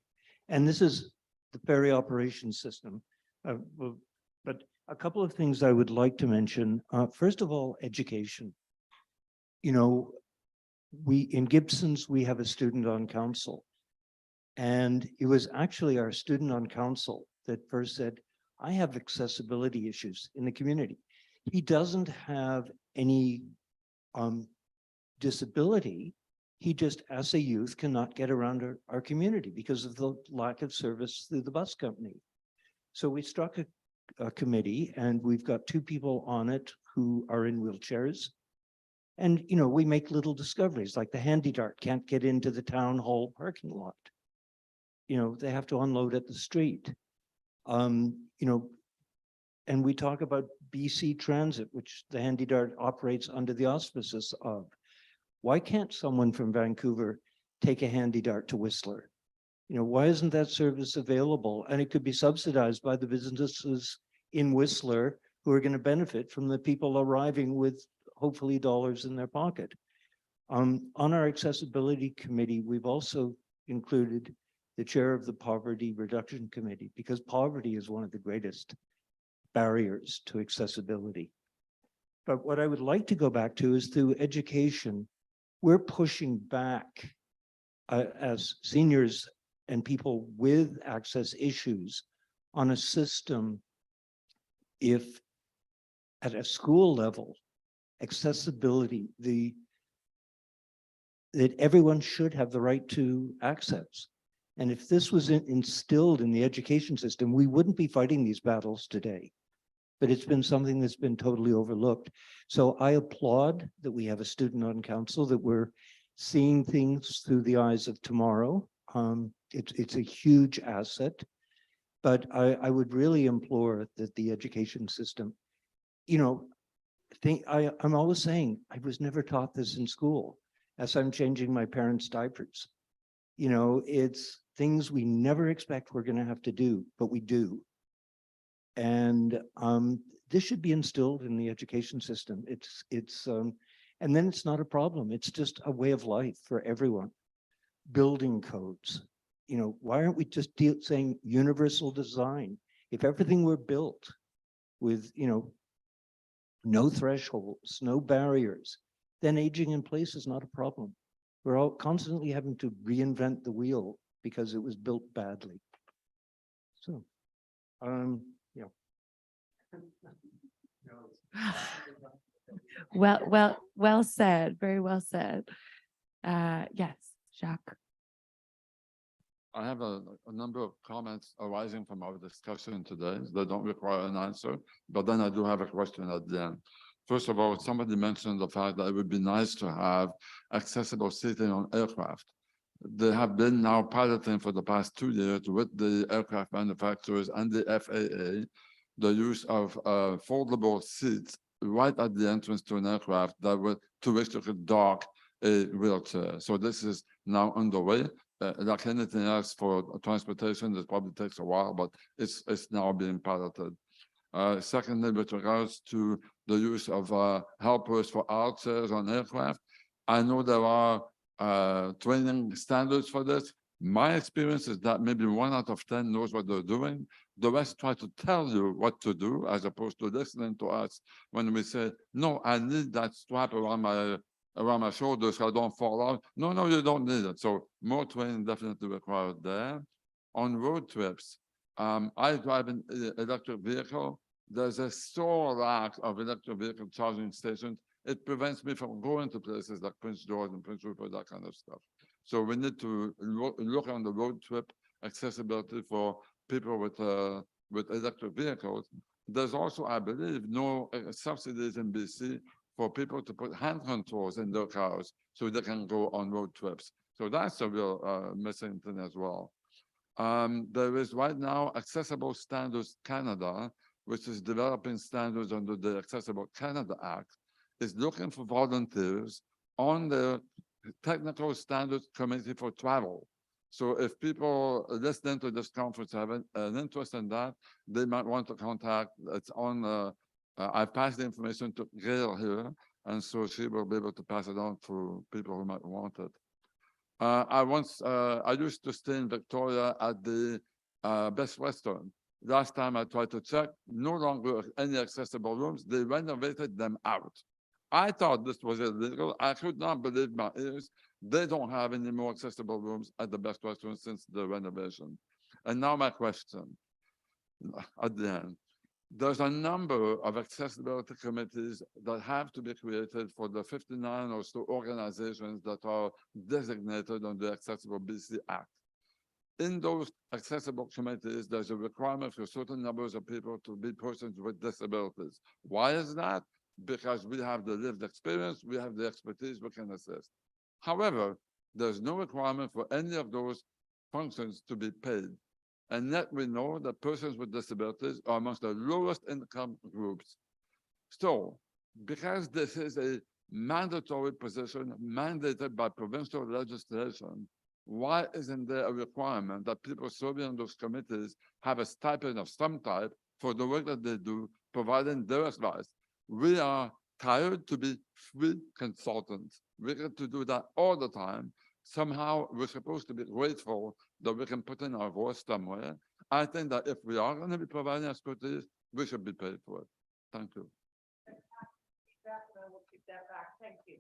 [SPEAKER 17] And this is the ferry operations system. But a couple of things I would like to mention. First of all, education. In Gibson's, we have a student on council. And it was actually our student on council that first said, I have accessibility issues in the community. He doesn't have any disability. He just, as a youth, cannot get around our community because of the lack of service through the bus company. So we struck a committee, and we've got 2 people on it who are in wheelchairs. And, we make little discoveries, like the handy dart can't get into the town hall parking lot. They have to unload at the street. And we talk about BC Transit, which the handy dart operates under the auspices of. Why can't someone from Vancouver take a handy dart to Whistler? Why isn't that service available? And it could be subsidized by the businesses in Whistler who are going to benefit from the people arriving with hopefully dollars in their pocket. On our accessibility committee, we've also included the chair of the Poverty Reduction Committee, because poverty is one of the greatest barriers to accessibility. But what I would like to go back to is through education, we're pushing back as seniors and people with access issues on a system. If at a school level, accessibility, that everyone should have the right to access. And if this was instilled in the education system, we wouldn't be fighting these battles today. But it's been something that's been totally overlooked. So I applaud that we have a student on council, that we're seeing things through the eyes of tomorrow. It's a huge asset, but I would really implore that the education system, I'm always saying, I was never taught this in school as I'm changing my parents' diapers. It's things we never expect we're going to have to do, but we do. And this should be instilled in the education system. And then it's not a problem. It's just a way of life for everyone. Building codes. Why aren't we just saying universal design? If everything were built with, no thresholds, no barriers, then aging in place is not a problem. We're all constantly having to reinvent the wheel because it was built badly. So, yeah.
[SPEAKER 1] Well said. Very well said. Yes, Jacques.
[SPEAKER 7] I have a number of comments arising from our discussion today that don't require an answer, but then I do have a question at the end. First of all, somebody mentioned the fact that it would be nice to have accessible seating on aircraft. They have been now piloting for the past 2 years with the aircraft manufacturers and the FAA, the use of foldable seats right at the entrance to an aircraft to which you could dock a wheelchair. So this is now underway. Like anything else for transportation, this probably takes a while, but it's now being piloted. Secondly, with regards to the use of helpers for armchairs on aircraft, I know there are training standards for this. My experience is that maybe 1 out of 10 knows what they're doing. The rest try to tell you what to do, as opposed to listening to us when we say, no, I need that strap around my shoulders so I don't fall out. No, you don't need it. So more training definitely required there. On road trips, I drive an electric vehicle. There's a sore lack of electric vehicle charging stations. It prevents me from going to places like Prince George and Prince Rupert, that kind of stuff. So we need to look on the road trip accessibility for people with electric vehicles. There's also, I believe, no subsidies in BC for people to put hand controls in their cars so they can go on road trips. So that's a real missing thing as well. There is right now Accessible Standards Canada, which is developing standards under the Accessible Canada Act, is looking for volunteers on the Technical Standards Committee for Travel. So if people listening to this conference have an interest in that, they might want to contact. It's on, I passed the information to Gail here, and so she will be able to pass it on to people who might want it. I used to stay in Victoria at the Best Western. Last time I tried to check, no longer any accessible rooms. They renovated them out. I thought this was illegal. I could not believe my ears. They don't have any more accessible rooms at the Best Western since the renovation. And now my question at the end. There's a number of accessibility committees that have to be created for the 59 or so organizations that are designated under the Accessible BC Act. In those accessible committees, there's a requirement for certain numbers of people to be persons with disabilities. Why is that? Because we have the lived experience, we have the expertise, we can assist. However, there's no requirement for any of those functions to be paid. And yet we know that persons with disabilities are amongst the lowest income groups. So, because this is a mandatory position mandated by provincial legislation, why isn't there a requirement that people serving on those committees have a stipend of some type for the work that they do, providing their advice? We are tired to be free consultants. We get to do that all the time. Somehow we're supposed to be grateful that we can put in our voice somewhere. I think that if we are going to be providing expertise, we should be paid for it. Thank you.
[SPEAKER 3] We'll keep that back. Thank you.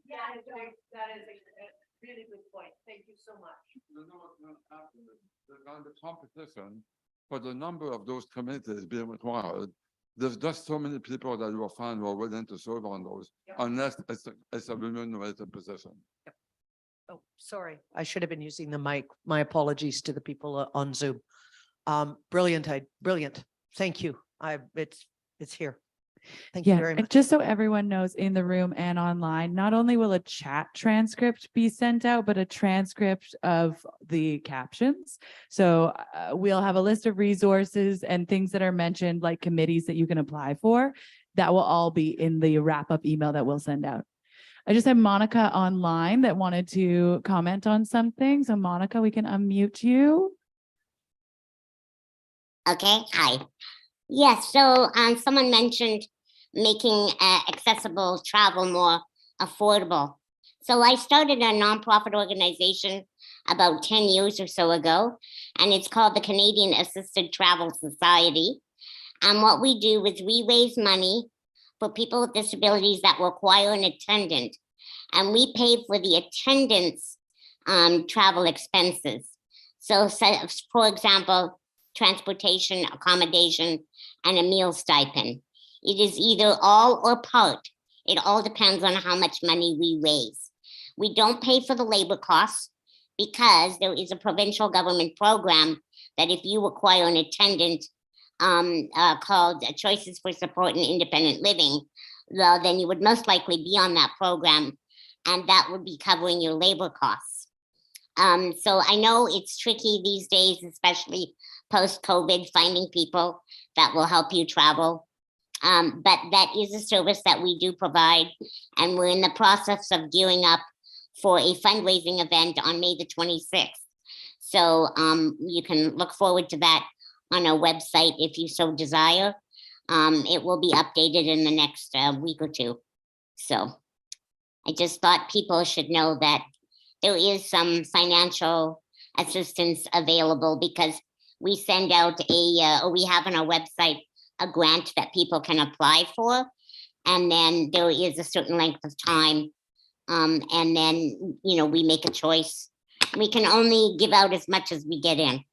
[SPEAKER 3] Yeah, that is a really good point. Thank you so much.
[SPEAKER 7] You know what's going to happen is there's going to be competition for the number of those committees being required. There's just so many people that you will find who are willing to serve on those, unless it's a remunerated position.
[SPEAKER 11] Oh, sorry, I should have been using the mic. My apologies to the people on Zoom. Brilliant, brilliant. Thank you. It's here. Thank you
[SPEAKER 1] Yeah,
[SPEAKER 11] very
[SPEAKER 1] and
[SPEAKER 11] much.
[SPEAKER 1] just so everyone knows in the room and online, not only will a chat transcript be sent out, but a transcript of the captions. So we'll have a list of resources and things that are mentioned, like committees that you can apply for. That will all be in the wrap-up email that we'll send out. I just have Monica online that wanted to comment on something. So Monica, we can unmute you.
[SPEAKER 12] Okay, hi. Yes, so someone mentioned making accessible travel more affordable. So I started a nonprofit organization about 10 years or so ago, and it's called the Canadian Assisted Travel Society. And what we do is we raise money for people with disabilities that require an attendant, and we pay for the attendant's travel expenses. So for example, transportation, accommodation, and a meal stipend. It is either all or part. It all depends on how much money we raise. We don't pay for the labor costs because there is a provincial government program that if you require an attendant called Choices for Support and Independent Living, well, then you would most likely be on that program, and that would be covering your labor costs. So I know it's tricky these days, especially post-COVID, finding people that will help you travel. But that is a service that we do provide, and we're in the process of gearing up for a fundraising event on May the 26th. So you can look forward to that on our website if you so desire. It will be updated in the next week or two. So I just thought people should know that there is some financial assistance available, because we send out or we have on our website a grant that people can apply for. And then there is a certain length of time. And then, we make a choice. We can only give out as much as we get in.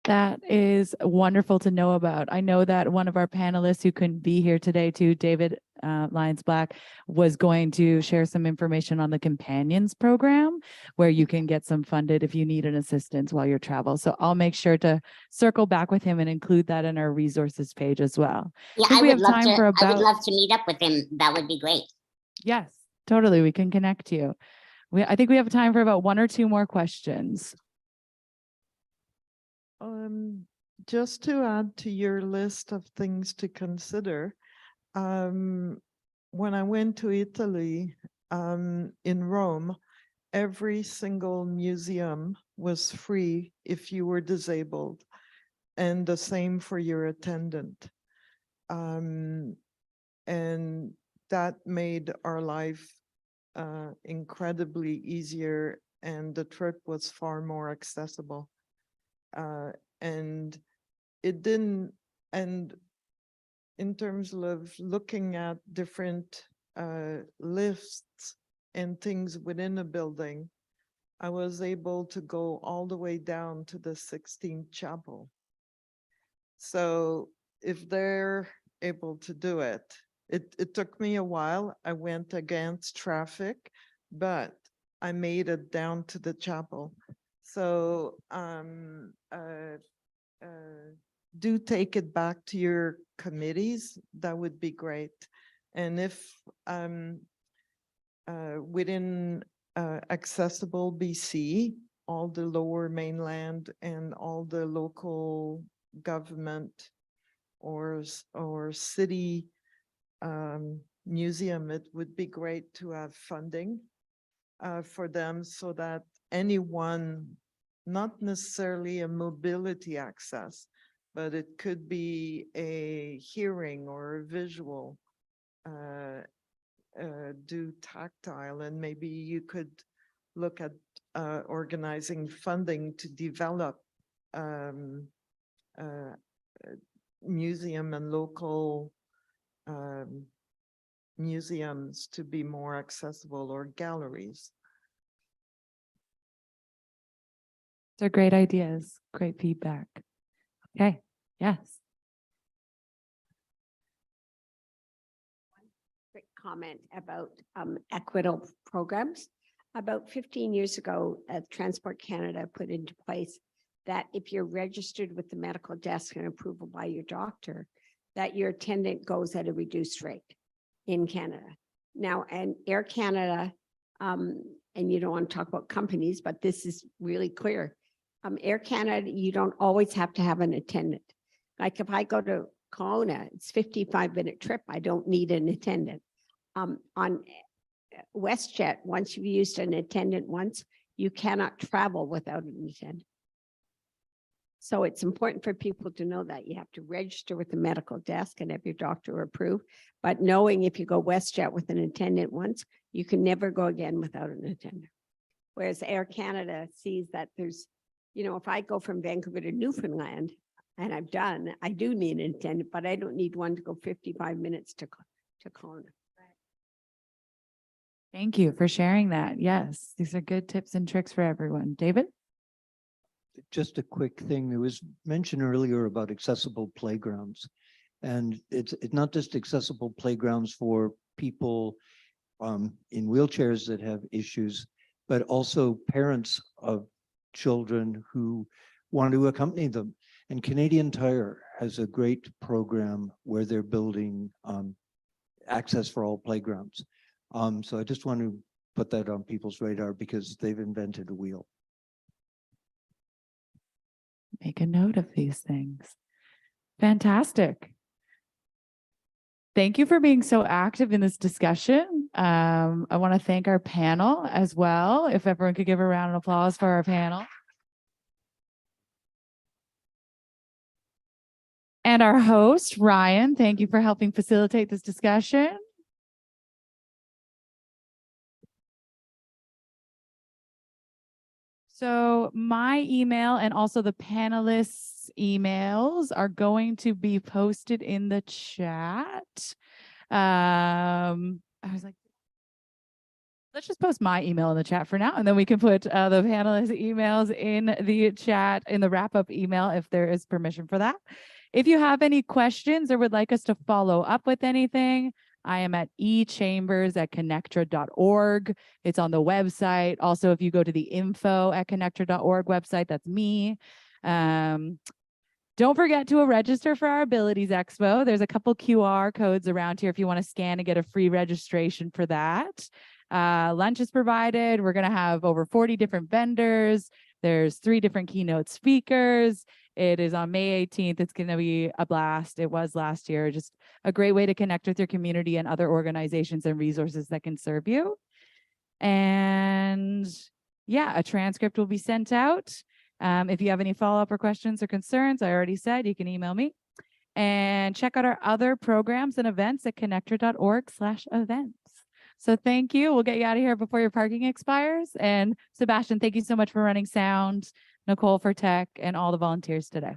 [SPEAKER 1] That is wonderful to know about. I know that one of our panelists who couldn't be here today too, David Lyons Black, was going to share some information on the Companions program, where you can get some funded if you need an assistance while you travel. So I'll make sure to circle back with him and include that in our resources page as well.
[SPEAKER 12] Yeah, I would love to meet up with him. That would be great.
[SPEAKER 1] Yes, totally. We can connect you. I think we have time for about one or two more questions.
[SPEAKER 10] Just to add to your list of things to consider, when I went to Italy, in Rome, every single museum was free if you were disabled, and the same for your attendant. And that made our life incredibly easier, and the trip was far more accessible. And it didn't, and in terms of looking at different lifts and things within a building, I was able to go all the way down to the 16th chapel. So if they're able to do it, it took me a while. I went against traffic, but I made it down to the chapel. So do take it back to your committees. That would be great. And if within Accessible BC, all the Lower Mainland and all the local government or city museum, it would be great to have funding for them so that anyone, not necessarily a mobility access, but it could be a hearing or a visual, do tactile, and maybe you could look at organizing funding to develop museum and local museums to be more accessible, or galleries.
[SPEAKER 1] They're great ideas, great feedback. Okay, yes.
[SPEAKER 8] Quick comment about equitable programs. About 15 years ago, Transport Canada put into place that if you're registered with the medical desk and approval by your doctor, that your attendant goes at a reduced rate in Canada. Now, and Air Canada, and you don't want to talk about companies, but this is really clear. Air Canada, you don't always have to have an attendant. Like if I go to Kelowna, it's 55-minute trip. I don't need an attendant. On WestJet, once you've used an attendant once, you cannot travel without an attendant. So it's important for people to know that you have to register with the medical desk and have your doctor approve. But knowing if you go WestJet with an attendant once, you can never go again without an attendant. Whereas Air Canada sees that there's, you know, if I go from Vancouver to Newfoundland, and I do need an attendant, but I don't need one to go 55 minutes to Kelowna.
[SPEAKER 1] Thank you for sharing that. Yes, these are good tips and tricks for everyone. David?
[SPEAKER 17] Just a quick thing. There was mention earlier about accessible playgrounds. And it's not just accessible playgrounds for people in wheelchairs that have issues, but also parents of children who want to accompany them. And Canadian Tire has a great program where they're building access for all playgrounds. So I just want to put that on people's radar because they've invented a wheel.
[SPEAKER 1] Make a note of these things. Fantastic. Thank you for being so active in this discussion. I want to thank our panel as well. If everyone could give a round of applause for our panel. And our host, Ryan, thank you for helping facilitate this discussion. So my email and also the panelists' emails are going to be posted in the chat. I was like, let's just post my email in the chat for now, and then we can put the panelists' emails in the chat in the wrap-up email if there is permission for that. If you have any questions or would like us to follow up with anything, I am at echambersconnectra.org. It's on the website. Also, if you go to the info@connectra.org website, that's me. Don't forget to register for our Abilities Expo. There's a couple QR codes around here if you want to scan and get a free registration for that. Lunch is provided. We're going to have over 40 different vendors. There's 3 different keynote speakers. It is on May 18th. It's going to be a blast. It was last year. Just a great way to connect with your community and other organizations and resources that can serve you. And yeah, a transcript will be sent out. If you have any follow-up or questions or concerns, I already said you can email me. And check out our other programs and events at connectra.org/events. So thank you. We'll get you out of here before your parking expires. And Sebastian, thank you so much for running sound, Nicole for tech, and all the volunteers today.